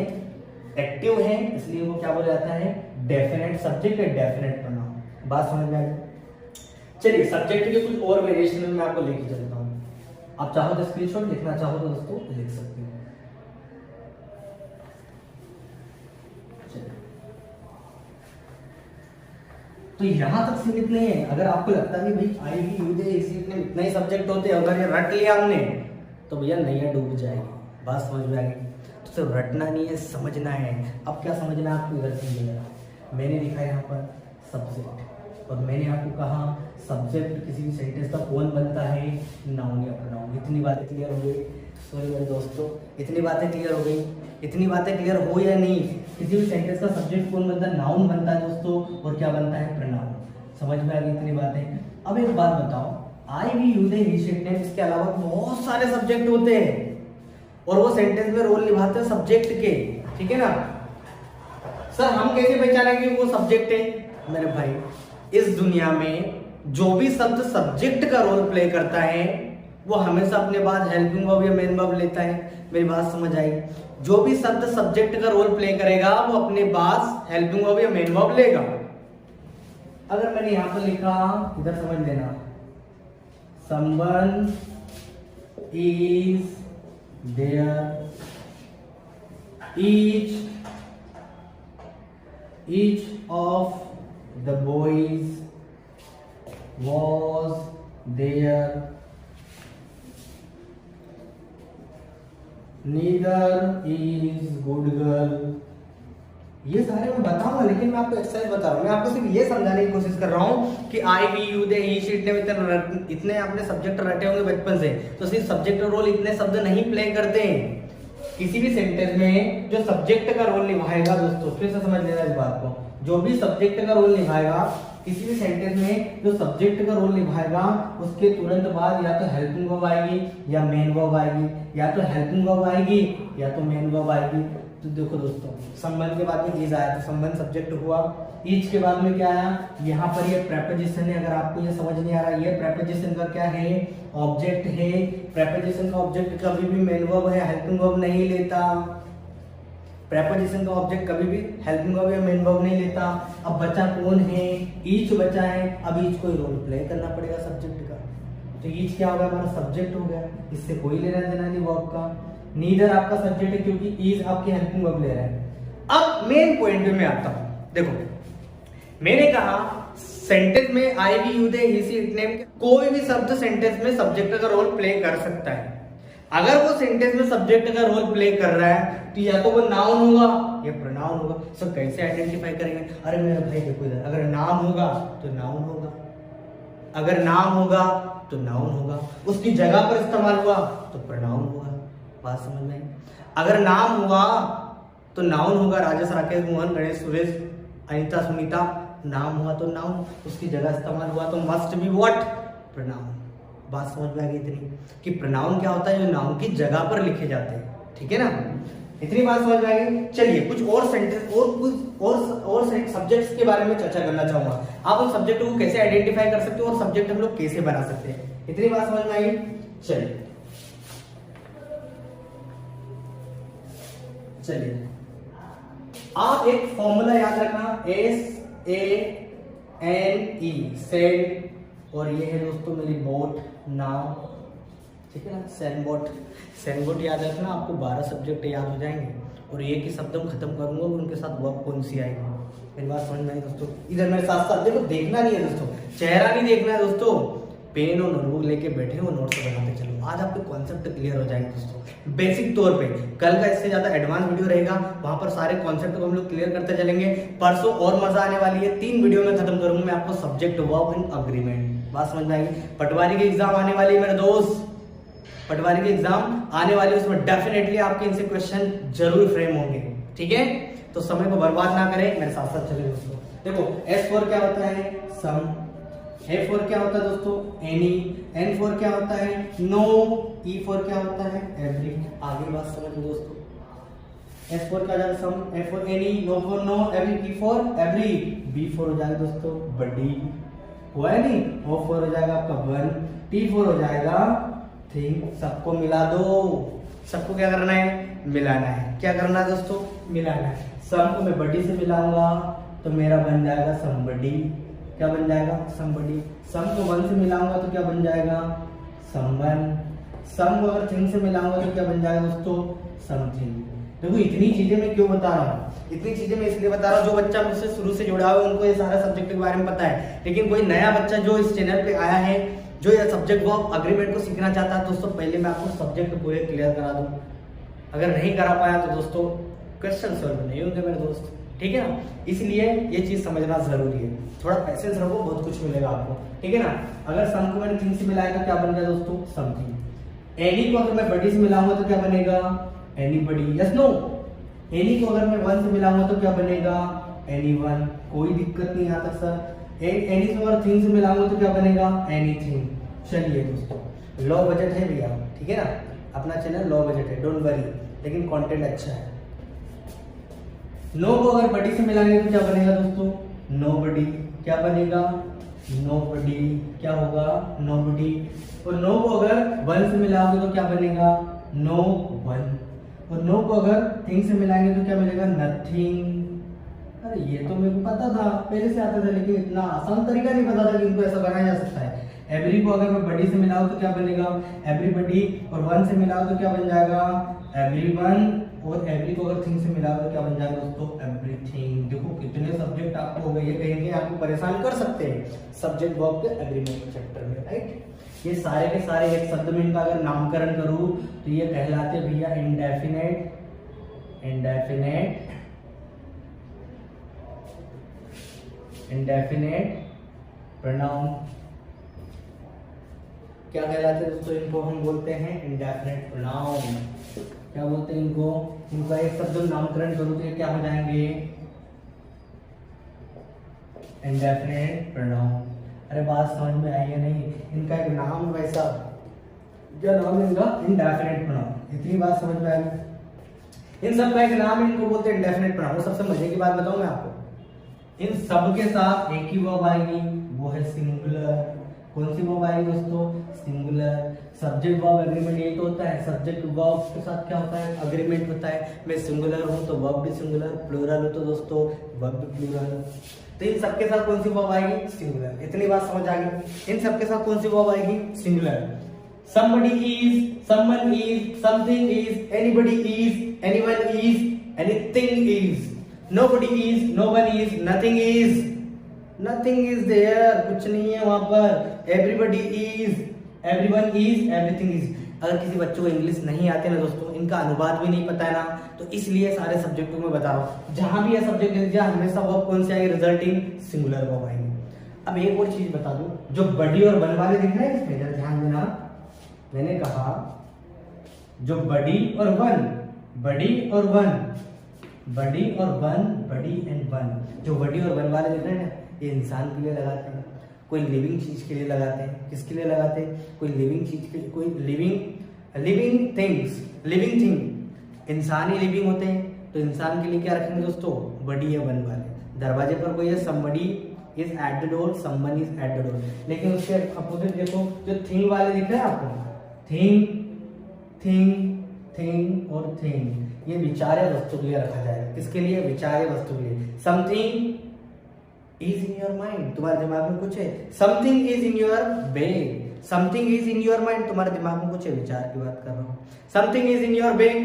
एक्टिव हैं, इसलिए वो क्या बोला जाता है, डेफिनेट सब्जेक्ट या डेफिनेट प्रोनाउन। बात समझ में आ गई? चलिए सब्जेक्ट के कुछ और वेरिएशन में मैं आपको लेके चलता हूँ। आप चाहो तो स्क्रीनशॉट लिखना चाहो तो दोस्तों लिख सकते हो। तो यहां तक सीमित नहीं है। अगर आपको लगता है कि भाई आई भी यूज इतने इतने ही सब्जेक्ट होते हैं, अगर ये रट लिया हमने तो भैया नैया डूब जाएगी। बात समझ में आ गई? तो सिर्फ रटना नहीं है, समझना है। अब क्या समझना है आपको, इधर से मैंने लिखा है यहाँ पर सब्जेक्ट, और मैंने आपको कहा सब्जेक्ट किसी भी सेंटेंस का कौन बनता है, नाउन या प्रोनाउन। इतनी बातें क्लियर हो गई? सॉरी मेरे दोस्तों, इतनी बातें क्लियर हो गई? इतनी बातें क्लियर हो या नहीं? किसी भी सेंटेंस का सब्जेक्ट कौन बनता है, नाउन बनता है दोस्तों, और क्या बनता है, प्रोनाउन। समझ में आ गई इतनी बातें? अब एक बात बताओ, आई भी यूज ही शिट नेम, इसके अलावा बहुत सारे सब्जेक्ट होते हैं और वो सेंटेंस में रोल निभाते हैं सब्जेक्ट के, ठीक है ना? सर हम कैसे पहचानेंगे वो सब्जेक्ट है? मेरे भाई इस दुनिया में जो भी शब्द सब्जेक्ट का रोल प्ले करता है वो हमेशा अपने बाद हेल्पिंग वर्ब या मेन वर्ब लेता है। मेरी बात समझ आई? जो भी शब्द सब्जेक्ट का रोल प्ले करेगा वो अपने बाद हेल्पिंग वर्ब या मेन वर्ब लेगा। अगर मैंने यहां पर लिखा, इधर समझ लेना, someone is there, each of the boys was there, neither is good girl। ये सारे मैं बताऊंगा, लेकिन मैं आपको एक्सरसाइज बता रहा हूँ। मैं आपको सिर्फ ये समझाने की कोशिश कर रहा हूँ कि I we you they he she it ने इतने आपने सब्जेक्ट रटे होंगे बचपन से, तो सिर्फ सब्जेक्ट रोल इतने शब्द नहीं प्ले करते हैं। किसी भी सेंटेंस में जो सब्जेक्ट का रोल निभाएगा दोस्तों, फिर से समझ लेना इस बात को, जो भी सब्जेक्ट का रोल निभाएगा किसी भी सेंटेंस में, जो सब्जेक्ट का रोल निभाएगा उसके तुरंत बाद या तो हेल्पिंग वर्ब आएगी या मेन वर्ब आएगी, या तो हेल्पिंग वर्ब आएगी या तो मेन वर्ब आएगी। तो देखो दोस्तों, संबंध के बाद में इज आया तो संबंध सब्जेक्ट हुआ, ईच के बाद में क्या आया, यहाँ पर ये प्रेपोजिशन है। अगर आपको ये समझ नहीं आ रहा, ये प्रेपोजिशन का क्या है, ऑब्जेक्ट है। प्रेपोजिशन का ऑब्जेक्ट कभी भी मेन वर्ब है, हेल्पिंग वर्ब नहीं लेता। प्रेपोजिशन का ऑब्जेक्ट कभी भी हेल्पिंग वर्ब या मेन वर्ब नहीं लेता। अब बचा कौन है, ईच बचा है। अब ईच को रोल प्ले करना पड़ेगा सब्जेक्ट का, तो ईच क्या होगा, हमारा सब्जेक्ट हो गया, इससे कोई लेना देना नहीं वर्ब का। नीदर आपका सब्जेक्ट है क्योंकि इज आपकी हेल्पिंग वर्ब ले रहा है। अब मेन पॉइंट पे मैं आता हूं। देखो मैंने कहा सेंटेंस में I we you they he she it name, कोई भी शब्द सेंटेंस में सब्जेक्ट का रोल प्ले कर सकता है। अगर वो सेंटेंस में सब्जेक्ट का रोल प्ले कर रहा है तो या तो वो नाउन होगा या प्रोनाउन होगा। सो कैसे आइडेंटिफाई करेंगे? अरे मेरा भाई देखो इधर, अगर नाम होगा तो नाउन होगा, अगर नाम होगा तो नाउन होगा, उसकी जगह पर इस्तेमाल हुआ तो प्रोनाउन होगा। बात समझ में आई? अगर नाम हुआ तो नाउन होगा, राजेश, राकेश, मोहन, गणेश, सुरेश, अनिता, सुनीता, नाम हुआ तो नाउन, उसकी जगह इस्तेमाल हुआ तो मस्ट बी व्हाट? प्रोनाउन। बात समझ में आ गई इतनी कि प्रोनाउन क्या होता है? जो नाउन की जगह पर लिखे जाते हैं, ठीक है ना? इतनी बात समझ में आ गई। चलिए कुछ और सेंटेंस और कुछ और सब्जेक्ट्स के बारे में चर्चा करना चाहूंगा। आप उन सब्जेक्टों को कैसे आइडेंटिफाई कर सकते हो और सब्जेक्ट हम लोग कैसे बना सकते हैं, इतनी बात समझ में आई। चलिए आप एक फॉर्मूला याद रखना, SANE, सेंड, और ये है दोस्तों मेरी बोट नाउ, ठीक है ना? सैनबोट, सैनबोट याद रखना, आपको 12 सब्जेक्ट याद हो जाएंगे और एक ही शब्द में खत्म करूंगा और उनके साथ वर्ब कौन सी आएगी। मेरी बात समझ में आई दोस्तों? इधर मेरे साथ साथ देखो, देखना नहीं है दोस्तों, चेहरा नहीं देखना है दोस्तों, पेन और नोटबुक लेके बैठे हो, नोट्स बनाते चलो। आज आपके कॉन्सेप्ट क्लियर हो जाएंगे दोस्तों बेसिक तौर पे। कल का इससे ज्यादा एडवांस वीडियो रहेगा, वहां पर सारे कॉन्सेप्ट को हम लोग क्लियर करते चलेंगे। परसों और मजा आने वाली है, 3 वीडियो में खत्म करूंगा मैं आपको सब्जेक्ट, वर्ब एंड अग्रीमेंट। बात समझ में आएगी? पटवारी की एग्जाम आने वाली है मेरे दोस्त, पटवारी की एग्जाम आने वाली है, उसमें डेफिनेटली आपके इनसे क्वेश्चन जरूर फ्रेम होंगे, ठीक है? तो समय को बर्बाद ना करें, मेरे साथ साथ चले दोस्तों। देखो S फॉर क्या होता है? सम। A फॉर क्या होता है दोस्तों? एनी। N फॉर क्या होता है? नो। E फॉर क्या होता है? एवरी। आगे बात समझ लो दोस्तों। S फॉर क्या जाएगा? Some. A for any, no for no, every, E for every, B for हो जाएगा दोस्तों बडी, हुआ है नहीं? O फॉर हो जाएगा आपका वन, T फॉर हो जाएगा थिंग। सबको मिला दो, सबको क्या करना है? मिलाना है। क्या करना है दोस्तों? मिलाना है। सम को मैं बडी से मिलाऊंगा तो मेरा बन जाएगा समबडी। क्या बन जाएगा? समबडी। सम को वन से मिलाऊंगा तो क्या बन जाएगा? समवन। सम को अगर थिंग से मिलाऊंगा तो क्या बन जाएगा दोस्तों? समथिंग। देखो इतनी चीजें मैं क्यों बता रहा हूँ? इतनी चीजें मैं इसलिए बता रहा हूँ, जो बच्चा मुझसे शुरू से जुड़ा हुआ है उनको ये सारा सब्जेक्ट के बारे में पता है, लेकिन कोई नया बच्चा जो इस चैनल पे आया है, जो ये सब्जेक्ट वर्ब अग्रीमेंट को सीखना चाहता है, दोस्तों पहले मैं आपको सब्जेक्ट पूरे क्लियर करा दूं। अगर नहीं करा पाया तो दोस्तों क्वेश्चन सॉल्व नहीं होंगे मेरे दोस्त, ठीक है ना? इसलिए ये चीज समझना जरूरी है। थोड़ा पैसेंस रखो, बहुत कुछ मिलेगा आपको, ठीक है ना? अगर सम को मैंने थिंग से मिलाया तो क्या बन गया दोस्तों? समथिंग। एनी को अगर मैं बडी से मिलाऊंगा तो क्या बनेगा? एनीबडी। Yes no? एनी को अगर मैं वन से मिलाऊंगा तो क्या बनेगा? एनीवन। कोई दिक्कत नहीं आता सर। एनी से और थिंग से मिलाऊंगा तो क्या बनेगा? एनीथिंग। चलिए दोस्तों लो बजट है भैया, ठीक है ना? अपना चैनल लो बजट है, डोंट वरी, लेकिन कंटेंट अच्छा है। नो को अगर बडी से मिलाएंगे तो क्या बनेगा दोस्तों? नोबडी। क्या बनेगा? नोबडी। क्या होगा? नोबडी। और नो को अगर वन से मिलाओगे तो क्या बनेगा? No one. और नो को अगर थिंग से मिलाएंगे तो क्या मिलेगा? नथिंग। अरे ये तो मेरे को पता था, पहले से आता था, लेकिन इतना आसान तरीका नहीं पता था कि इनको ऐसा बनाया जा सकता है। एवरी को अगर मैं बडी से मिलाऊं तो क्या बनेगा? एवरीबडी। और वन से मिलाऊं तो क्या बन जाएगा? एवरीवन। और एवरी को अगर थिंग से मिलाओ तो क्या बन जाएगा दोस्तों? एवरीथिंग। देखो कितने सब्जेक्ट आपको हो गए, ये कहीं आपको परेशान कर सकते हैं सब्जेक्ट वर्ब के एग्रीमेंट चैप्टर में, राइट? ये सारे के सारे एक शब्द में इनका अगर नामकरण करूं तो ये कहलाते भैया इंडेफिनेट, इंडेफिनेट, इंडेफिनेट प्रोनाउन। क्या कहलाते हैं दोस्तों? इनको हम बोलते हैं इंडेफिनेट प्रोनाउन। क्या बोलते हैं इनको? इनका एक शब्द नामकरण करूं तो ये क्या हो जाएंगे? Indefinite pronoun. अरे बात समझ में आई है नहीं? इनका एक नाम वैसा, क्या नाम है इनका? Indefinite pronoun. इतनी बात समझ में आई? इन सब का एक नाम इनको बोलते हैं इंडेफिनेट प्रोनाउन। सबसे मजे की बात बताऊं मैं आपको, इन सब के साथ एक ही वर्ब आएगी, वो है सिंगुलर। कौन सी वर्ब आएगी दोस्तों? सिंगुलर। सब्जेक्ट वर्ब एग्रीमेंट यही तो होता है, सब्जेक्ट वर्ब के साथ क्या होता है? अग्रीमेंट होता है। मैं सिंगुलर हूं तो वर्ब भी सिंगुलर, प्लूरल हो तो दोस्तों वर्ब भी प्लूरल। तो इन सबके साथ कौन सी वर्ब आएगी? सिंगुलर। इतनी बात समझ आ गई? इन सबके साथ कौन सी वर्ब आएगी? Singular. somebody is, someone is, something is, anybody is, anyone is, anything is, nobody is, no one is, nothing is, nothing is there, कुछ नहीं है वहां पर। everybody is, everyone is, everything is। अगर किसी बच्चे को इंग्लिश नहीं आते ना दोस्तों, इनका अनुवाद भी नहीं पता है ना, तो इसलिए सारे सब्जेक्टों में बता रहा हूँ, जहां भी ये सब्जेक्ट लिख दिया हमेशा वर्ब कौन से आएंगे, रिजल्टिंग सिंगुलर वर्ब आएंगे। अब एक और चीज बता दूं, जो बड़ी और वन वाले दिख रहे हैं इसमें जरा ध्यान देना, मैंने कहा जो बड़ी और वन, बड़ी और वन, बड़ी और वन, बड़ी एंड वन, जो बड़ी और वन वाले दिख रहे हैं ना, ये इंसान के लिए लगाते हैं, कोई लिविंग चीज के लिए लगाते हैं। किसके लिए लगाते हैं? कोई लिविंग चीज के लिए, कोई लिविंग थिंग्स, लिविंग थिंग, इंसान ही लिविंग होते हैं, तो इंसान के लिए क्या रखेंगे दोस्तों, बड़ी या वन वाले। दरवाजे पर कोई है, somebody is at the door, someone is at the door, लेकिन उसके अपोजिट देखो, जो थिंग वाले दिख रहे हैं आपको, थिंग, थिंग, थिंग और थिंग, ये विचार्य वस्तु के लिए रखा जाएगा। किसके लिए? विचार्य वस्तु के लिए। Something is in your mind, तुम्हारे दिमाग में कुछ है। Something is in your bag, something is in your mind, तुम्हारे दिमाग में कुछ है, विचार की बात कर रहा हूँ। Something is in your bag,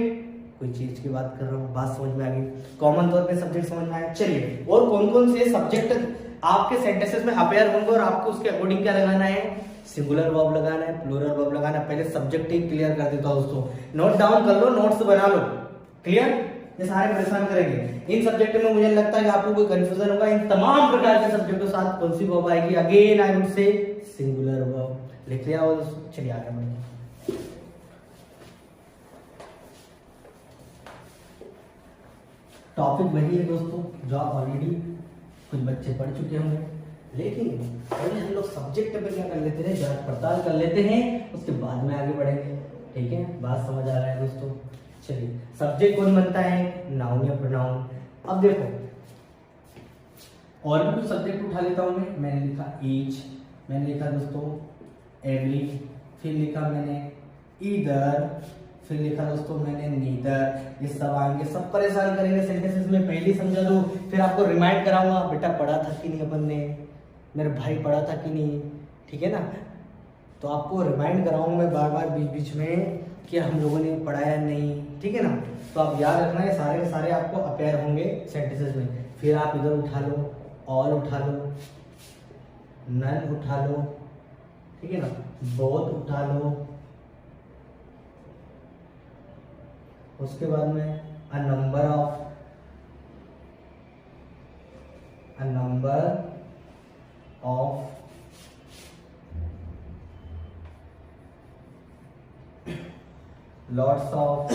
कोई चीज की बात कर रहा हूँ। बात समझ में आ गई? कॉमन तौर पे सब्जेक्ट समझ में आया। चलिए, और कौन कौन से सब्जेक्ट आपके सेंटेंसेस में अपेयर होंगे और आपको उसके अकॉर्डिंग क्या लगाना है, सिंगुलर वर्ब लगाना है, प्लूरल वर्ब लगाना है। पहले सब्जेक्ट ही क्लियर कर देता हूं दोस्तों, नोट डाउन कर लो, नोट्स बना लो। क्लियर? ये सारे परेशान करेंगे। इन सब्जेक्ट में मुझे लगता है कि आपको कोई कंफ्यूजन होगा। इन तमाम प्रकार के सब्जेक्टों के साथ कौन सी वर्ब आएगी? Again I would say singular verb. लिख लिया हो दोस्तों? चलिए आगे बढ़िए। टॉपिक वही है दोस्तों जो आप ऑलरेडी कुछ बच्चे पढ़ चुके होंगे, लेकिन पहले हम लोग सब्जेक्ट पे क्या कर लेते हैं, जांच पड़ताल कर लेते हैं, उसके बाद में आगे बढ़ेंगे। ठीक है, बात समझ आ रहा है दोस्तों? चलिए, सब्जेक्ट कौन बनता है, नाउन या प्रोनाउन। अब देखो, और भी कुछ सब्जेक्ट उठा लेता हूं मैं। मैंने लिखा ईच, मैंने लिखा दोस्तों एवरी, फिर लिखा मैंने ईदर, फिर लिखा दोस्तों मैंने नीदर। ये सब आएंगे, सब परेशान करेंगे सेंटेंसेस में। पहले समझा दो, फिर आपको रिमाइंड कराऊंगा, बेटा पढ़ा था कि नहीं अपन ने, मेरे भाई पढ़ा था कि नहीं, ठीक है ना। तो आपको रिमाइंड कराऊंगा मैं बार बार बीच बीच में कि हम लोगों ने पढ़ाया नहीं, ठीक है ना। तो आप याद रखना है, सारे के सारे आपको अपेयर होंगे सेंटेंसेस में। फिर आप इधर उठा लो, ऑल उठा लो, नन उठा लो, ठीक है ना, बोथ उठा लो, उसके बाद में a number of lots of,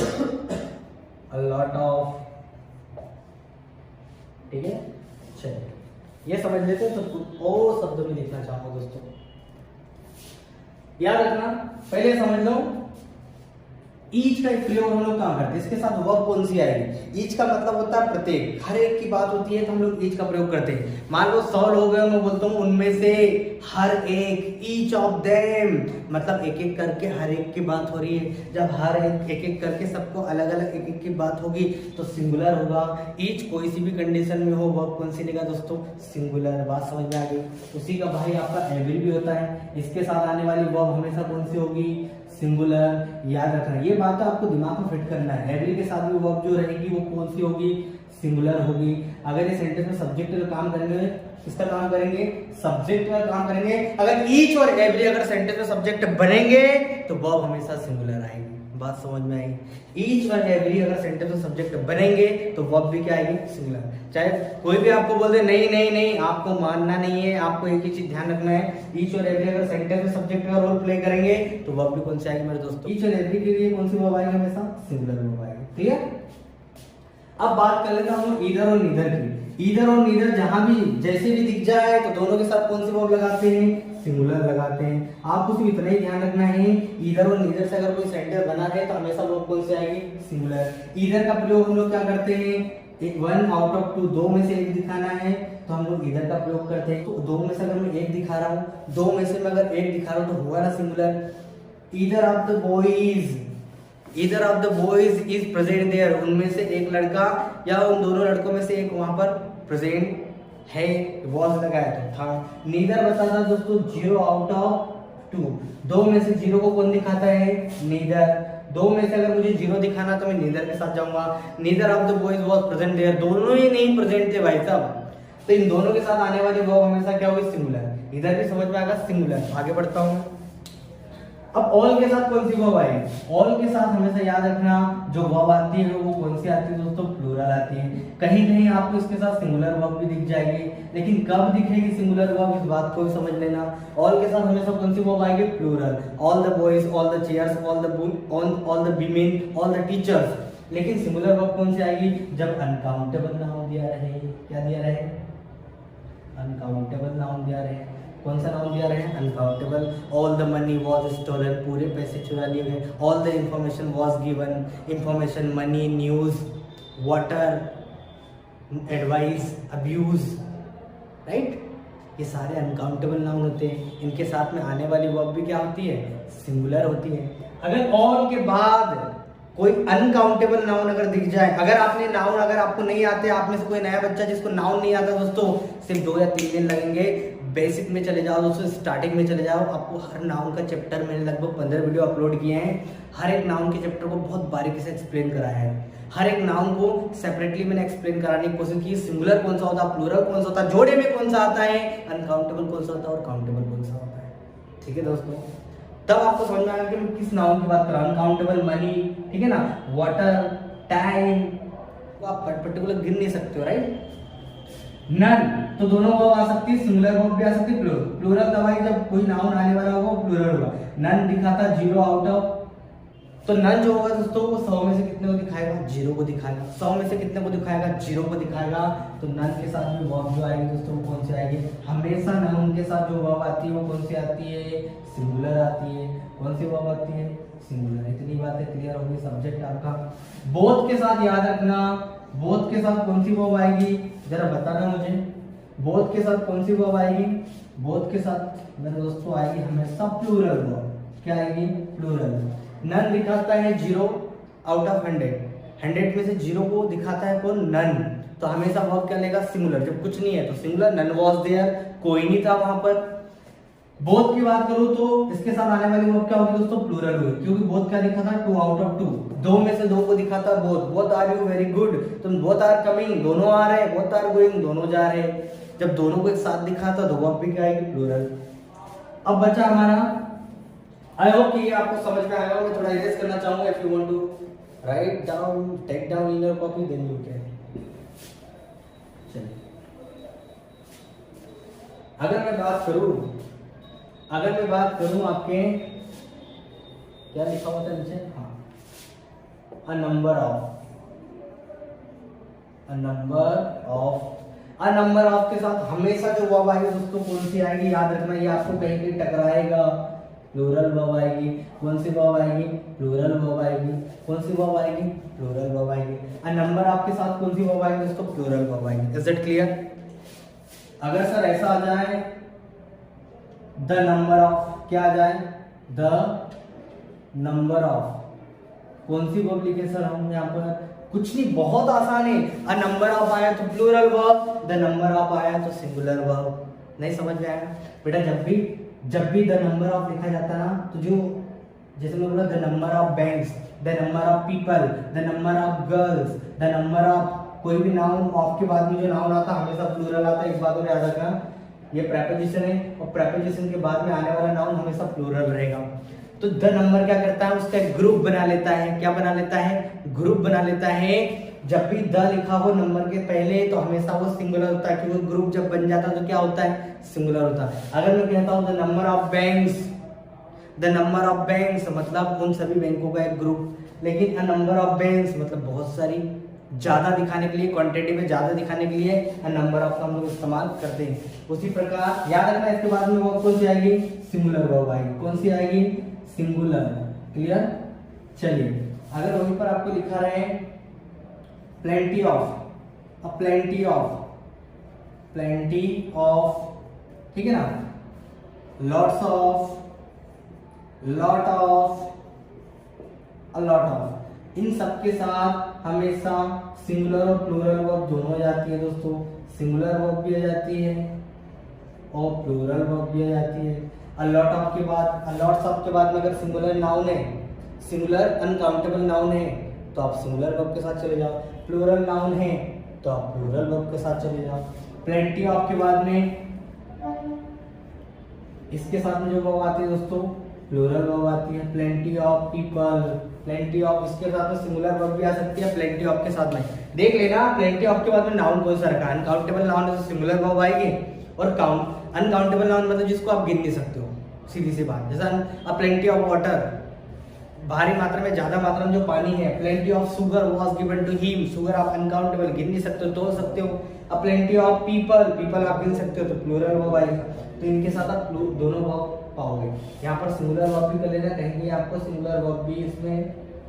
a lot of, ठीक है। चलिए, ये समझ लेते हैं। तो कुछ और शब्दों में लिखना चाहूंगा दोस्तों, याद रखना। पहले समझ लो, ईच का एक प्रयोग हम लोग कहाँ करते हैं, इसके साथ वर्ब कौन सी आएगी। ईच का मतलब होता है प्रत्येक, हर एक की बात होती है तो हम लोग ईच का प्रयोग करते हैं। मान लो 100 लोग हैं, मैं बोलता हूँ उनमें से हर एक, ईच ऑफ देम, मतलब एक एक करके हर एक की बात हो रही है। जब हर एक एक करके सबको अलग अलग एक एक की बात होगी तो सिंगुलर होगा। ईच कोई सी भी कंडीशन में हो, वर्ब कौन सी लेगा दोस्तों, सिंगुलर। बात समझ में आ गई? उसी का भाई आपका एवरी भी होता है, इसके साथ आने वाली वर्ब हमेशा कौन सी होगी, सिंगुलर। याद रखना, ये बात आपको दिमाग में फिट करना है। एवरी के साथ भी वर्ब जो रहेगी वो कौन सी होगी, सिंगुलर होगी। अगर ये सेंटेंस में सब्जेक्ट का काम करेंगे, किसका काम करेंगे, सब्जेक्ट का काम करेंगे। अगर ईच और एवरी अगर सेंटेंस में सब्जेक्ट बनेंगे तो वर्ब हमेशा सिंगुलर आएगी। बात समझ में आएगी? ईच और एवरी अगर सेंटेंस में सब्जेक्ट बनेंगे तो वर्ब भी क्या आएगी, सिंगुलर। चाहे कोई भी आपको बोल दे नहीं नहीं नहीं, आपको मानना नहीं है, आपको एक ही चीज ध्यान रखना है, ईच और एवरी अगर सेंटेंस में सब्जेक्ट का रोल प्ले करेंगे तो वर्ब भी कौन सी आएगी मेरे दोस्तों, ईच और एवरी के लिए कौन सी वर्ब आएगी, हमेशा सिंगुलर वर्ब आएगी। ठीक है, अब बात कर लेता हूँ ईदर और नीदर की। ईदर और नीदर जहां भी जैसे भी दिख जाए तो दोनों के साथ कौन सी वर्ब लगाते हैं, सिंगुलर लगाते हैं। आपको सिर्फ इतना ही ध्यान रखना है, ईदर और नीदर से अगर कोई सेंटेंस बना है तो हमेशा वर्ब कौन सी आएगी, सिंगुलर। ईदर का प्रयोग हम लोग क्या करते हैं, एक 1 आउट ऑफ 2, 2 में से एक दिखाना है तो हम लोग ईदर का प्रयोग करते हैं। तो 2 में से अगर मैं एक दिखा रहा हूँ, 2 में से मैं अगर एक दिखा रहा हूँ तो हुआ ना singular. Either of the boys, either of the boys is present there, उनमें से एक लड़का या उन दोनों लड़कों में से एक वहां पर प्रेजेंट है, वॉज लगाया तो था। नीदर बताता दोस्तों 0 आउट ऑफ 2, 2 में से 0 को कौन दिखाता है, नीदर। 2 में से अगर मुझे 0 दिखाना तो मैं नीदर के साथ जाऊंगा। Neither of the boys was present there, दोनों ही नहीं प्रेजेंट थे भाई साहब, तो इन दोनों के साथ आने वाली वर्ब हमेशा क्या होगी, सिंगुलर। इधर भी समझ में आएगा, सिंगुलर। आगे बढ़ता हूं, अब ऑल के साथ कौन सी वर्ब आएगी? ऑल के साथ हमेशा याद रखना जो वर्ब आती है वो कौन सी आती है दोस्तों? प्लूरल आती है। कहीं कहीं आपको इसके साथ सिंगुलर वर्ब भी दिख जाएगी, लेकिन कब दिखेगी सिंगुलर वर्ब इस बात को भी समझ लेना। ऑल के साथ हमेशा कौन सी वर्ब आएगी? Plural. All the boys, all the chairs, all the women, all the teachers. लेकिन सिंगुलर वर्ब कौन सी आएगी? जब अनकाउंटेबल नाउन दिया रहे। क्या दिया रहे? अनकाउंटेबल नाउन दिया रहे। कौन सा नाउन दिया रहे? Uncountable. All the money was stolen, पूरे पैसे चुरा लिए गए। All the information was given, information, money, news, water, advice, abuse, right? ये सारे अनकाउंटेबल नाउन होते हैं। इनके साथ में आने वाली वर्ब भी क्या होती है? सिंगुलर होती है। अगर ऑल के बाद कोई अनकाउंटेबल नाउन अगर दिख जाए, अगर आपने नाउन अगर आपको नहीं आते, आप में से कोई नया बच्चा जिसको नाउन नहीं आता दोस्तों, सिर्फ 2 या 3 दिन लगेंगे। बेसिक में चले जाओ दोस्तों, स्टार्टिंग में चले जाओ, आपको हर नाउन का चैप्टर मैंने लगभग 15 वीडियो अपलोड किए हैं। हर एक नाउन के चैप्टर को बहुत बारीकी से एक्सप्लेन कराया है। हर एक नाउन को सेपरेटली मैंने एक्सप्लेन कराने की कोशिश की। सिंगुलर कौन सा होता है, प्लूरल कौन सा होता है, जोड़े में कौन सा आता है, अनकाउंटेबल कौन सा होता है और काउंटेबल कौन सा होता है। ठीक है दोस्तों, तब आपको समझ में आएगा कि मैं किस नाउन की बात कर रहा हूँ। अनकाउंटेबल, मनी, ठीक है ना, वाटर, टाइम, वो आप पर्टिकुलर गिन नहीं सकते हो, राइट? नन, तो दोनों वर्ब आ सकती है, सिंगुलर वर्ब भी आ सकती है, प्लूरल। प्लूरल तब आएगी जब कोई नाउन आने वाला होगा वो प्लूरल होगा। नन दिखाता 0 आउट ऑफ, तो नन जो होगा दोस्तों वो 100 में से कितने को दिखाएगा? 0 को दिखाएगा। 100 में से कितने को दिखाएगा? 0 को दिखाएगा। तो नन के साथ में वर्ब जो आएगी दोस्तों वो कौन सी आएगी? हमेशा नाउन के साथ जो वर्ब आती है वो कौन सी आती है? सिंगुलर आती है। कौन सी वर्ब आती है? सिंगुलर। इतनी बातें क्लियर होगी, सब्जेक्ट आपका। बोथ के साथ याद रखना, बोथ के साथ कौन सी वर्ब आएगी जरा बताना मुझे। बोथ के साथ कौन सी वर्ब आएगी? बोथ के साथ मेरे दोस्तों आएगी हमेशा प्लूरल वर्ब। क्या आएगी? प्लूरल। नन दिखाता है 0 आउट ऑफ 100 में से 0 को दिखाता है कौन? नन। तो हमेशा वर्ब क्या लेगा? सिंगुलर। जब कुछ नहीं है तो सिंगुलर। नन वाज देयर, कोई नहीं था वहां पर। बोथ की बात करूं तो इसके साथ आने वाली वर्ब क्या होगी दोस्तों? प्लूरल होगी, क्योंकि बोथ क्या दिखा था? 2 आउट ऑफ 2। 2 में से 2 को दिखाता है both. Both are you very good, तुम बोथ आर कमिंग, दोनों आ रहे। बोथ आर गोइंग, दोनों जा रहे। जब दोनों को एक साथ दिखाता तो वर्ब भी क्या आएगी? प्लूरल। अब बचा हमारा, आई होप कि ये आपको समझ में आएगा। मैं थोड़ा इरेज करना चाहूंगा। If you want to write down, take down in your copy, then you can. चलिए, अगर मैं बात करूं आपके क्या लिखा हुआ था नीचे? हाँ, अ नंबर ऑफ के साथ हमेशा जो वर्ब आएगी दोस्तों कौन सी आएगी? याद रखना, ये आपको कहीं कहीं टकराएगा। प्लूरल वर्ब आएगी। कौन सी वर्ब आएगी? प्लूरल वर्ब आएगी। कौन सी वर्ब आएगी? प्लूरल वर्ब आएगी। अ नंबर ऑफ के साथ कौन सी वर्ब आएगी दोस्तों? प्लूरल वर्ब आएगी। Is it clear? अगर सर ऐसा आ जाए द नंबर ऑफ, क्या आ जाए? द नंबर ऑफ, कौन सी वर्ब लिखे सर हम यहाँ पर? कुछ नहीं, बहुत आसान है। अ नंबर ऑफ आया तो plural verb, the number of आया तो सिंगुलर वर्ब। नहीं समझ में आया बेटा? जब भी द नंबर ऑफ लिखा जाता है ना, तो जो जैसे मैं बोला the number of banks, the number of people, the number of girls, the number of, कोई भी नाउन ऑफ के बाद में जो नाउन आता है हमेशा प्लूरल आता है। इस बात को याद रखना, ये प्रेपोजिशन है और प्रेपोजिशन के बाद में आने वाला नाउन हमेशा प्लूरल रहेगा। तो द नंबर क्या करता है? उसका एक ग्रुप बना लेता है। क्या बना लेता है? ग्रुप बना लेता है। जब भी द लिखा हो नंबर के पहले तो हमेशा वो सिंगुलर होता है, क्योंकि ग्रुप जब बन जाता है तो क्या होता है? सिंगुलर होता है। अगर मैं कहता हूं द नंबर ऑफ बैंक्स मतलब उन सभी बैंकों का एक ग्रुप, लेकिन अ नंबर ऑफ बैंक्स मतलब बहुत सारी, ज्यादा दिखाने के लिए, क्वांटिटी में ज्यादा दिखाने के लिए अ नंबर ऑफ का हम लोग इस्तेमाल करते हैं। उसी प्रकार याद रखना, इसके बाद में वो कौन सी आएगी? सिंगुलर वर्ब आएगी। कौन सी आएगी? सिंगुलर। क्लियर? चलिए, अगर वहीं पर आपको लिखा रहे प्लेंटी ऑफ, ठीक है ना, lots of, lot of, a lot of, इन सब के साथ हमेशा सिंगुलर और प्लूरल वर्ब दोनों आ जाती है दोस्तों। सिंगुलर वर्ब भी आ जाती है और प्लूरल वर्ब भी आ जाती है। अ लॉट ऑफ के बाद, अ लॉट्स ऑफ के बाद में अगर सिंगुलर नाउन है, सिंगुलर अनकाउंटेबल नाउन है तो आप सिंगुलर वर्ब के साथ चले जाओ। प्लूरल नाउन है तो आप प्लूरल वर्ब के साथ चले जाओ। प्लेंटी ऑफ के बाद में इसके साथ में जो वर्ब आती है दोस्तों प्लूरल वर्ब आती है। Plenty of people, plenty of, इसके साथ में सिंगुलर वर्ब भी आ सकती है प्लेंटी ऑफ के साथ में। देख लेना प्लेंटी ऑफ के बाद में नाउन कौन सा रखा है। अनकाउंटेबल नाउन में सिंगुलर वर्ब आएगी, और काउंट अनकाउंटेबल नाउन मतलब जिसको आप गिन नहीं सकते हो, सीधी सी बात। जैसा प्लेंटी ऑफ वाटर, भारी मात्रा में, ज्यादा मात्रा में जो पानी है। Plenty of sugar was given to him, sugar आप अनकाउंटेबल गिन नहीं सकते हो, तोड़ सकते हो। अब प्लेंटी ऑफ पीपल, पीपल आप गिन सकते हो, तो प्लूरल वर्ब आएगा। तो इनके साथ आप दोनों वर्ब पाओगे। यहाँ पर सिंगुलर वर्ब भी कर लेना, कहीं आपको सिंगुलर वर्ब भी इसमें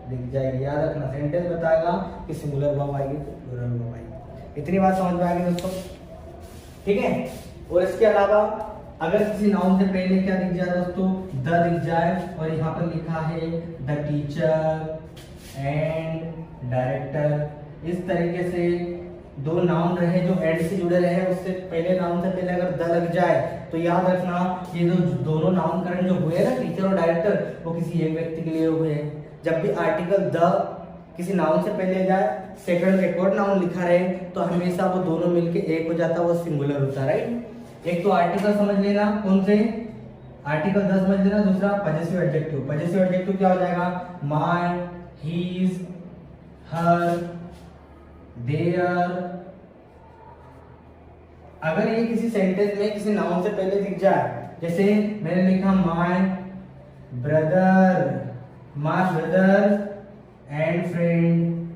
दिख जाएगी। याद रखना, सेंटेंस बताएगा कि सिंगुलर वर्ब आएगी तो प्लूरल वर्ब आएगी। इतनी बात समझ में आ गई दोस्तों, ठीक है। और इसके अलावा अगर किसी नाउन से पहले क्या दिख जाए दोस्तों, द दिख जाए, और यहाँ पर लिखा है द टीचर एंड डायरेक्टर, इस तरीके से दो नाउन रहे जो एंड से जुड़े रहे, उससे पहले नाउन से पहले अगर द लग जाए तो याद रखना ये जो दोनों नाउनकरण जो हुए ना, टीचर और डायरेक्टर, वो किसी एक व्यक्ति के लिए हुए हैं। जब भी आर्टिकल द किसी नाउन से पहले जाए, सेकंड रिकॉर्ड नाउन लिखा रहे, तो हमेशा वो दोनों मिलके एक हो जाता है, वो सिंगुलर होता है, राइट। एक तो आर्टिकल समझ लेना, कौन से आर्टिकल 10 समझ लेना। दूसरा पजेसिव एडजेक्टिव, पजेसिव एडजेक्टिव क्या हो जाएगा, माय, हीज, हर, देयर। अगर ये किसी सेंटेंस में किसी नाउन से पहले दिख जाए, जैसे मैंने लिखा my brother, my brother and friend,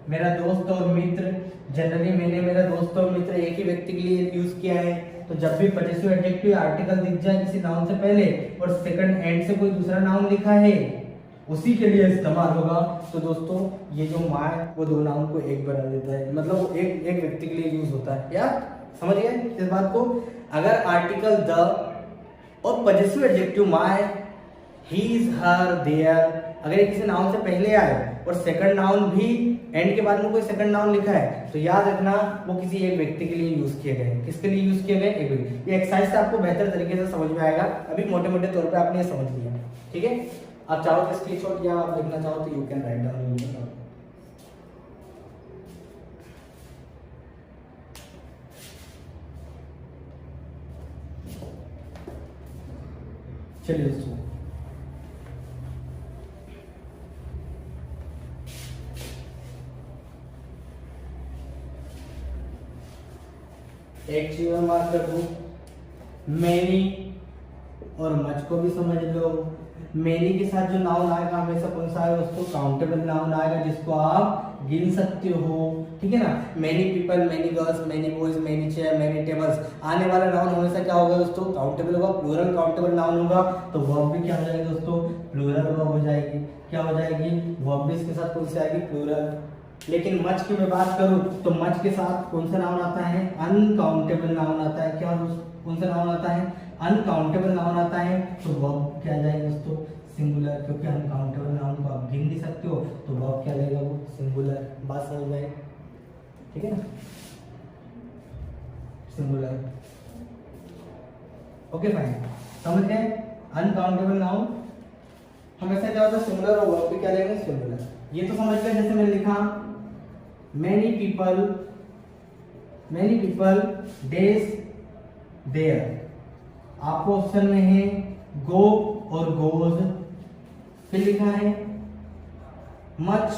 मेरा दोस्त और मित्र। जनरली मैंने मेरा दोस्त और मित्र एक ही व्यक्ति के लिए यूज किया है। तो जब भी पजेसिव एडजेक्टिव आर्टिकल दिख जाए किसी नाउन से पहले और सेकंड एंड से कोई दूसरा नाउन लिखा है, उसी के लिए इस्तेमाल होगा। तो दोस्तों ये जो माय, वो दो नाउन को एक बना देता है, मतलब वो एक व्यक्ति के लिए यूज होता है। या समझ गए इस बात को। अगर आर्टिकल द और possessive adjective my, his, her, their, अगर ये किसी नाउन से पहले आए और सेकंड नाउन भी एंड के बाद में कोई सेकंड नाउन लिखा है, तो याद रखना वो किसी एक व्यक्ति के लिए यूज किए गए। किसके लिए यूज किए गए, एक व्यक्ति। ये एक्सरसाइज से आपको बेहतर तरीके से समझ में आएगा। अभी मोटे मोटे तौर पे आपने ये समझ लिया, ठीक है। आप चाहो तो स्क्रीनशॉट या आप लिखना चाहो तो यू कैन राइट डाउन। चलिए दोस्तों, एक चीज और बात रखो, मेनी और मच को भी समझ लो। मेनी के साथ जो नाउन आएगा हमेशा कौन सा आएगा दोस्तों, काउंटेबल नाउन आएगा, जिसको आप गिन सकते हो, ठीक है ना। Many people, many girls, many boys, many chair, many tables, आने वाला नाउन हमेशा क्या होगा दोस्तों, काउंटेबल होगा, प्लूरल काउंटेबल नाउन होगा। तो वर्ब भी क्या हो जाएगी दोस्तों, प्लूरल वर्ब हो जाएगी। क्या हो जाएगी, वर्ब भी इसके साथ कौन सी आएगी, प्लूरल। लेकिन मच की मैं बात करूं तो मच के साथ कौन सा नाउन आता है, अनकाउंटेबल नाउन आता है। क्या कौन सा नाउन आता है, अनकाउंटेबल नाउन आता है। तो वर्ब क्या जाएगा दोस्तों, सिंगुलर, क्योंकि अनकाउंटेबल नाउन को आप गिन नहीं सकते हो, तो वर्ब क्या जाएगा, वो सिंगुलर। बात समझ में, ठीक है ना, सिंगुलर। ओके फाइन, समझ गए। अनकाउंटेबल नाउन हमेशा क्या होता है, सिंगुलर, और वर्ब भी क्या लेंगे, सिंगुलर। ये तो समझ गए। जैसे मैंने लिखा many people days there, आपको ऑप्शन में है go और goes। फिर लिखा है much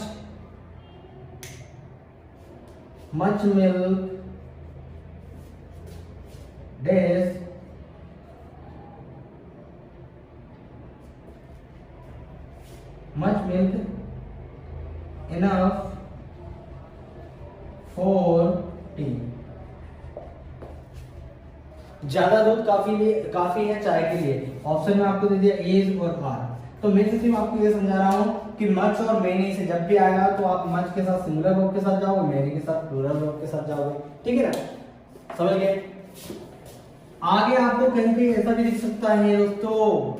milk days much milk enough for tea, ज्यादा दूध काफी है चाय के लिए। ऑप्शन में आपको दे दिया इज और आर। तो मैं सिर्फ आपको ये समझा रहा हूँ कि मच और मेनी से जब भी आएगा तो आप मच के साथ सिंगुलर वर्ब के साथ जाओगे, मेनी के साथ प्लूरल वर्ब के साथ जाओगे, ठीक है ना, समझ गए। आगे आपको कहीं कहीं ऐसा भी दिख सकता है दोस्तों,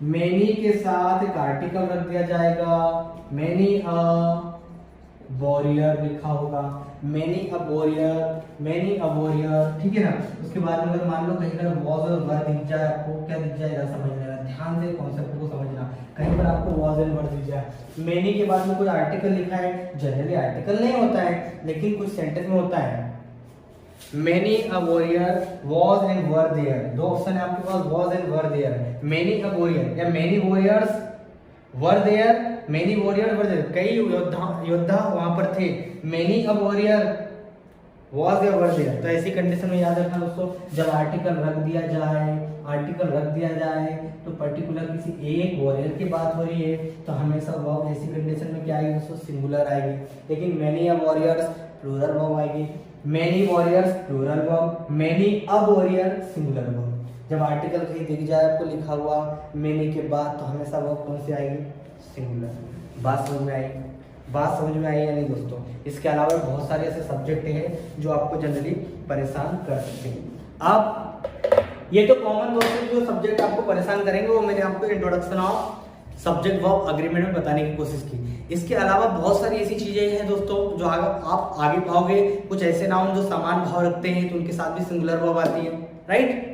मेनी के साथ एक आर्टिकल रख दिया जाएगा, मेनी अ वॉरियर लिखा होगा, मेनी अ वॉरियर, ठीक है ना। उसके बाद में अगर मान लो कहीं पर वॉज और वर दिख जाए, आपको क्या दिख जाएगा समझ लेना, ध्यान से कॉन्सेप्ट को समझना। कहीं पर आपको वॉज एंड वर दिख जाए, मेनी के बाद में कोई आर्टिकल लिखा है, जनरली आर्टिकल नहीं होता है लेकिन कुछ सेंटेंस में होता है, Many a warrior was and were there. दो ऑप्शन है आपके पास, was and were there. Many a warrior या many warriors were there. Many warriors were there. कई योद्धा वहां पर थे. Many a warrior was या were there. तो ऐसी कंडीशन में याद रखना दोस्तों, जब आर्टिकल रख दिया जाए तो पर्टिकुलर किसी एक वॉरियर की बात हो रही है तो हमेशा वर्ब ऐसी कंडीशन में क्या आएगी दोस्तों, सिंगुलर आएगी. लेकिन many a warriors plural verb आएगी. Many warriors plural verb, many a warrior singular verb. जब आर्टिकल कहीं दिख जाए आपको लिखा हुआ मेनी के बाद तो हमेशा वर्ब कौन सी आएगी, सिंगुलर. बात समझ में आई या नहीं दोस्तों. इसके अलावा बहुत सारे ऐसे सब्जेक्ट हैं जो आपको जनरली परेशान कर सकते हैं. अब ये तो कॉमन दोस्तों जो सब्जेक्ट आपको परेशान करेंगे वो मैंने आपको introduction of subject verb agreement में बताने की कोशिश की. इसके अलावा बहुत सारी ऐसी चीजें हैं दोस्तों जो आप आगे पाओगे. कुछ ऐसे नाउन जो समान भाव रखते हैं तो उनके साथ भी सिंगुलर वर्ब आती है, राइट.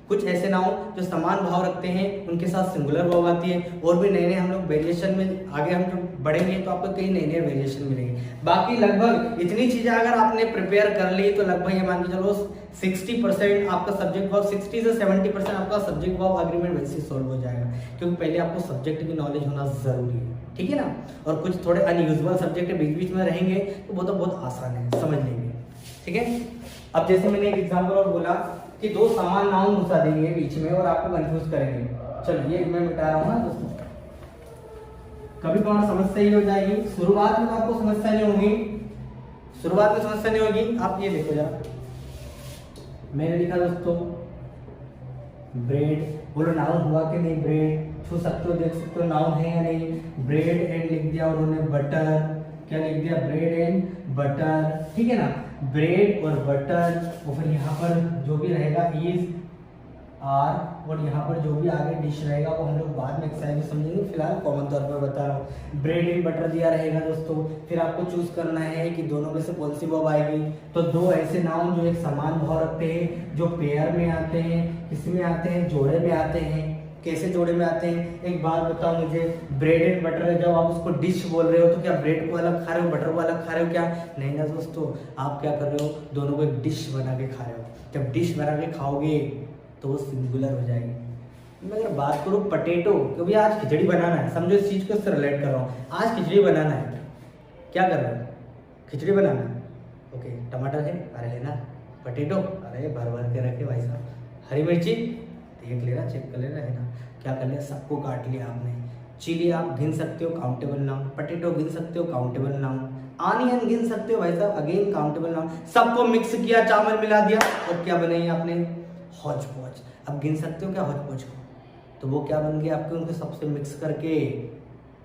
कुछ ऐसे नाउन जो समान भाव रखते हैं उनके साथ सिंगुलर वर्ब आती है. और भी नए हम लोग वेरिएशन में आगे हम जो बढ़ेंगे तो आपको कई नए वेरिएशन मिलेंगे. बाकी लगभग इतनी चीजें अगर आपने प्रिपेयर कर ली तो लगभग ये मान के चलो 60% आपका सब्जेक्ट वर्ब, 60 से 70% आपका सब्जेक्ट वर्ब अग्रीमेंट वैसे सॉल्व हो जाएगा. क्योंकि पहले आपको सब्जेक्ट की नॉलेज होना जरूरी है, ठीक है ना. और कुछ थोड़े अनयूजुअल सब्जेक्ट बीच बीच में रहेंगे तो वो तो बहुत आसान है, समझ लेंगे, ठीक है. अब जैसे मैंने एक एग्जाम्पल और बोला कि दो समान नाउन घुसा देंगे बीच में और आपको कंफ्यूज करेंगे. चलिए मैं मिटा रहा हूँ ना दोस्तों. कभी कभार समस्या ही हो जाएगी. शुरुआत में आपको समस्या नहीं होगी. आप ये देखो जरा, मैंने लिखा दोस्तों ब्रेड, बोलो नाउन हुआ कि नहीं. ब्रेड छू सकते हो, देख सकते हो नाउन है या नहीं. ब्रेड एंड लिख दिया उन्होंने बटर. क्या लिख दिया, ब्रेड एंड बटर, ठीक है ना. ब्रेड और बटर और फिर यहाँ पर जो भी रहेगा इज आर और यहाँ पर जो भी आगे डिश रहेगा वो हम लोग बाद में एक्सरसाइज में समझेंगे. फिलहाल कॉमन तौर पर बता रहा हूँ. ब्रेड एंड बटर दिया रहेगा दोस्तों. फिर आपको चूज करना है कि दोनों में से कौन सी वर्ब आएगी. तो दो ऐसे नाउन जो एक समान भाव रखते हैं, जो पेयर में आते हैं, किसमें आते हैं, जोड़े में आते हैं. कैसे जोड़े में आते हैं एक बात बताओ मुझे. ब्रेड एंड बटर जब आप उसको डिश बोल रहे हो तो क्या ब्रेड को अलग खा रहे हो, बटर को अलग खा रहे हो, क्या नहीं ना दोस्तों. आप क्या कर रहे हो, दोनों को एक डिश बना के खा रहे हो. जब डिश बना के खाओगे तो वो सिंगुलर हो जाएगी. मैं अगर बात करूँ पटेटो, क्योंकि आज खिचड़ी बनाना है, समझो इस चीज को इससे रिलेट कर रहा हूँ. आज खिचड़ी बनाना है, क्या कर रहे हो, खिचड़ी बनाना है. ओके, टमाटर है, अरे लेना. पटेटो, अरे भर भर के रखे भाई साहब. हरी मिर्ची देख लेना, चेक कर लेना, है ना. क्या कर लिया, सबको काट लिया आपने. चिली आप गिन सकते हो, काउंटेबल नाउन. पटेटो गिन सकते हो, काउंटेबल नाउन. ऑनियन गिन सकते हो भाई साहब, अगेन काउंटेबल नाउन. सबको मिक्स किया, चावल मिला दिया और क्या बनाई आपने, हौच पौच. अब गिन सकते हो क्या हौच पौच को, तो वो क्या बन गया आपके, उनको सबसे मिक्स करके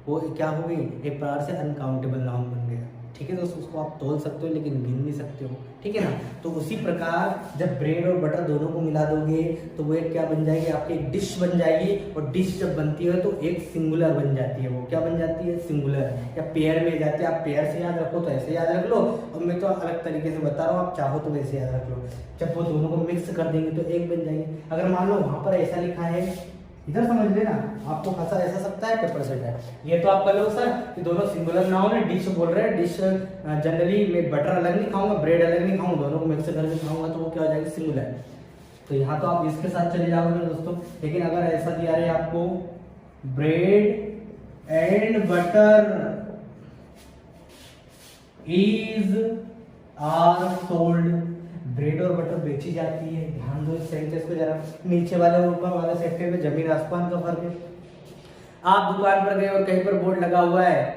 वो क्या हो गई, एक प्रकार से अनकाउंटेबल नाउन बन गया. ठीक है दोस्तों, उसको आप तोल सकते हो लेकिन गिन नहीं सकते हो, ठीक है ना. तो उसी प्रकार जब ब्रेड और बटर दोनों को मिला दोगे तो वो एक क्या बन जाएगी, आपकी एक डिश बन जाएगी. और डिश जब बनती है तो एक सिंगुलर बन जाती है. वो क्या बन जाती है, सिंगुलर या पेयर में जाती है. आप पेयर से याद रखो तो ऐसे याद रख लो, और मैं तो अलग तरीके से बता रहा हूँ, आप चाहो तो वैसे याद रख लो. जब वो दोनों को मिक्स कर देंगे तो एक बन जाएगी. अगर मान लो वहां पर ऐसा लिखा है, इधर समझ लेना, आपको फंसा ऐसा सकता है पेपर सेट है. ये तो आप कर लो सर कि दोनों सिंगुलर नाउन है, डिश बोल रहे हैं. डिश जनरली मैं बटर अलग नहीं खाऊंगा, ब्रेड अलग नहीं खाऊंगा, दोनों को मिक्स करके खाऊंगा तो वो क्या हो जाएगा, सिंगुलर. तो यहाँ तो आप इसके साथ चले जाओगे दोस्तों. लेकिन अगर ऐसा दिया रहे आपको bread and butter is are sold, bread और बटर बेची जाती है. ध्यान दो इस सेंटेंस को जरा, नीचे वाले और ऊपर वाले सेक्टर में जमीन आसमान का फर्क है. आप दुकान पर गए और कहीं पर बोर्ड लगा हुआ है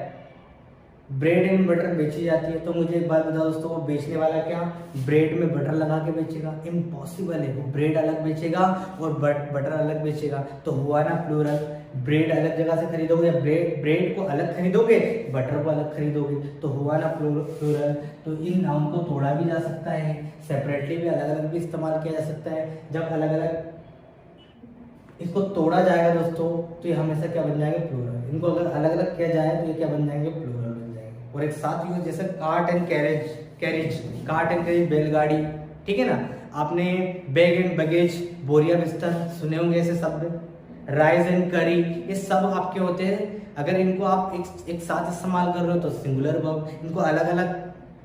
ब्रेड एंड बटर बेची जाती है, तो मुझे एक बात बताओ दोस्तों, वो बेचने वाला क्या ब्रेड में बटर लगा के बेचेगा, इम्पॉसिबल है. वो ब्रेड अलग बेचेगा और बटर अलग बेचेगा, तो हुआ ना प्लूरल. ब्रेड अलग जगह से खरीदोगे या ब्रेड को अलग खरीदोगे, बटर को अलग खरीदोगे, तो हुआ ना प्लूरल. तो इन नाउन को तोड़ा भी जा सकता है, सेपरेटली भी अलग अलग भी इस्तेमाल किया जा सकता है. जब अलग अलग इसको तोड़ा जाएगा दोस्तों तो ये हमेशा क्या बन जाएंगे, प्लूरल. इनको अगर अलग अलग किया जाए तो ये क्या बन जाएंगे, प्लूरल बन जाएंगे. और एक साथ यूज, जैसे cart and carriage, cart and carriage बैलगाड़ी, ठीक है ना. आपने बैग एंड बगेज, बोरिया बिस्तर सुने होंगे ऐसे शब्द. राइस एंड करी, ये सब आपके होते हैं. अगर इनको आप एक साथ इस्तेमाल कर रहे हो तो सिंगुलर वर्ब, इनको अलग अलग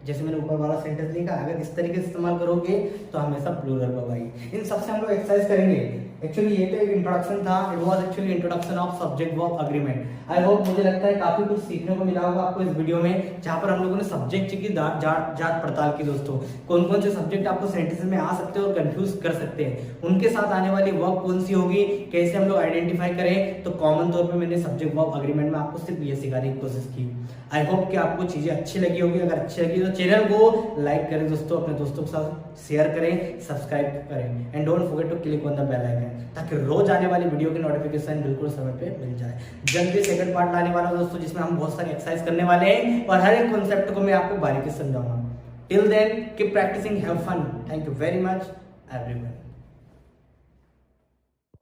जैसे मैंने ऊपर वाला सेंटेंस लिखा, अगर इस तरीके से इस्तेमाल करोगे तो हमेशा प्लूरल वर्ब आएगी। इन सबसे हम लोग एक्सरसाइज करेंगे। एक्चुअली ये तो एक इंट्रोडक्शन था, it was actually introduction of subject verb agreement. I hope, मुझे लगता है काफी कुछ सीखने को मिला होगा आपको इस वीडियो में, जहां पर हम लोगों ने सब्जेक्ट की जांच पड़ताल की। दोस्तों कौन कौन से सब्जेक्ट आपको सेंटेंस में आ सकते हैं और कंफ्यूज कर सकते हैं, उनके साथ आने वाली वर्ब कौन सी होगी, कैसे हम लोग आइडेंटिफाई करें। तो कॉमन तौर पे मैंने सब्जेक्ट वर्ब एग्रीमेंट में आपको सिर्फ ये सिखाने की कोशिश की। आई होप कि आपको चीजें अच्छी लगी होगी। अगर अच्छी लगी तो चैनल को लाइक करें दोस्तों, अपने दोस्तों के साथ शेयर करें, सब्सक्राइब करें and don't forget to click on the bell icon, ताकि रोज आने वाली वीडियो की नोटिफिकेशन बिल्कुल समय पे मिल जाए। जल्दी सेकंड पार्ट लाने वाला हूं दोस्तों, जिसमें हम बहुत सारी एक्सरसाइज करने वाले हैं और हर एक कॉन्सेप्ट को मैं आपको बारीकी से समझाऊंगा। Till then keep practising, have fun. Thank you very much everyone.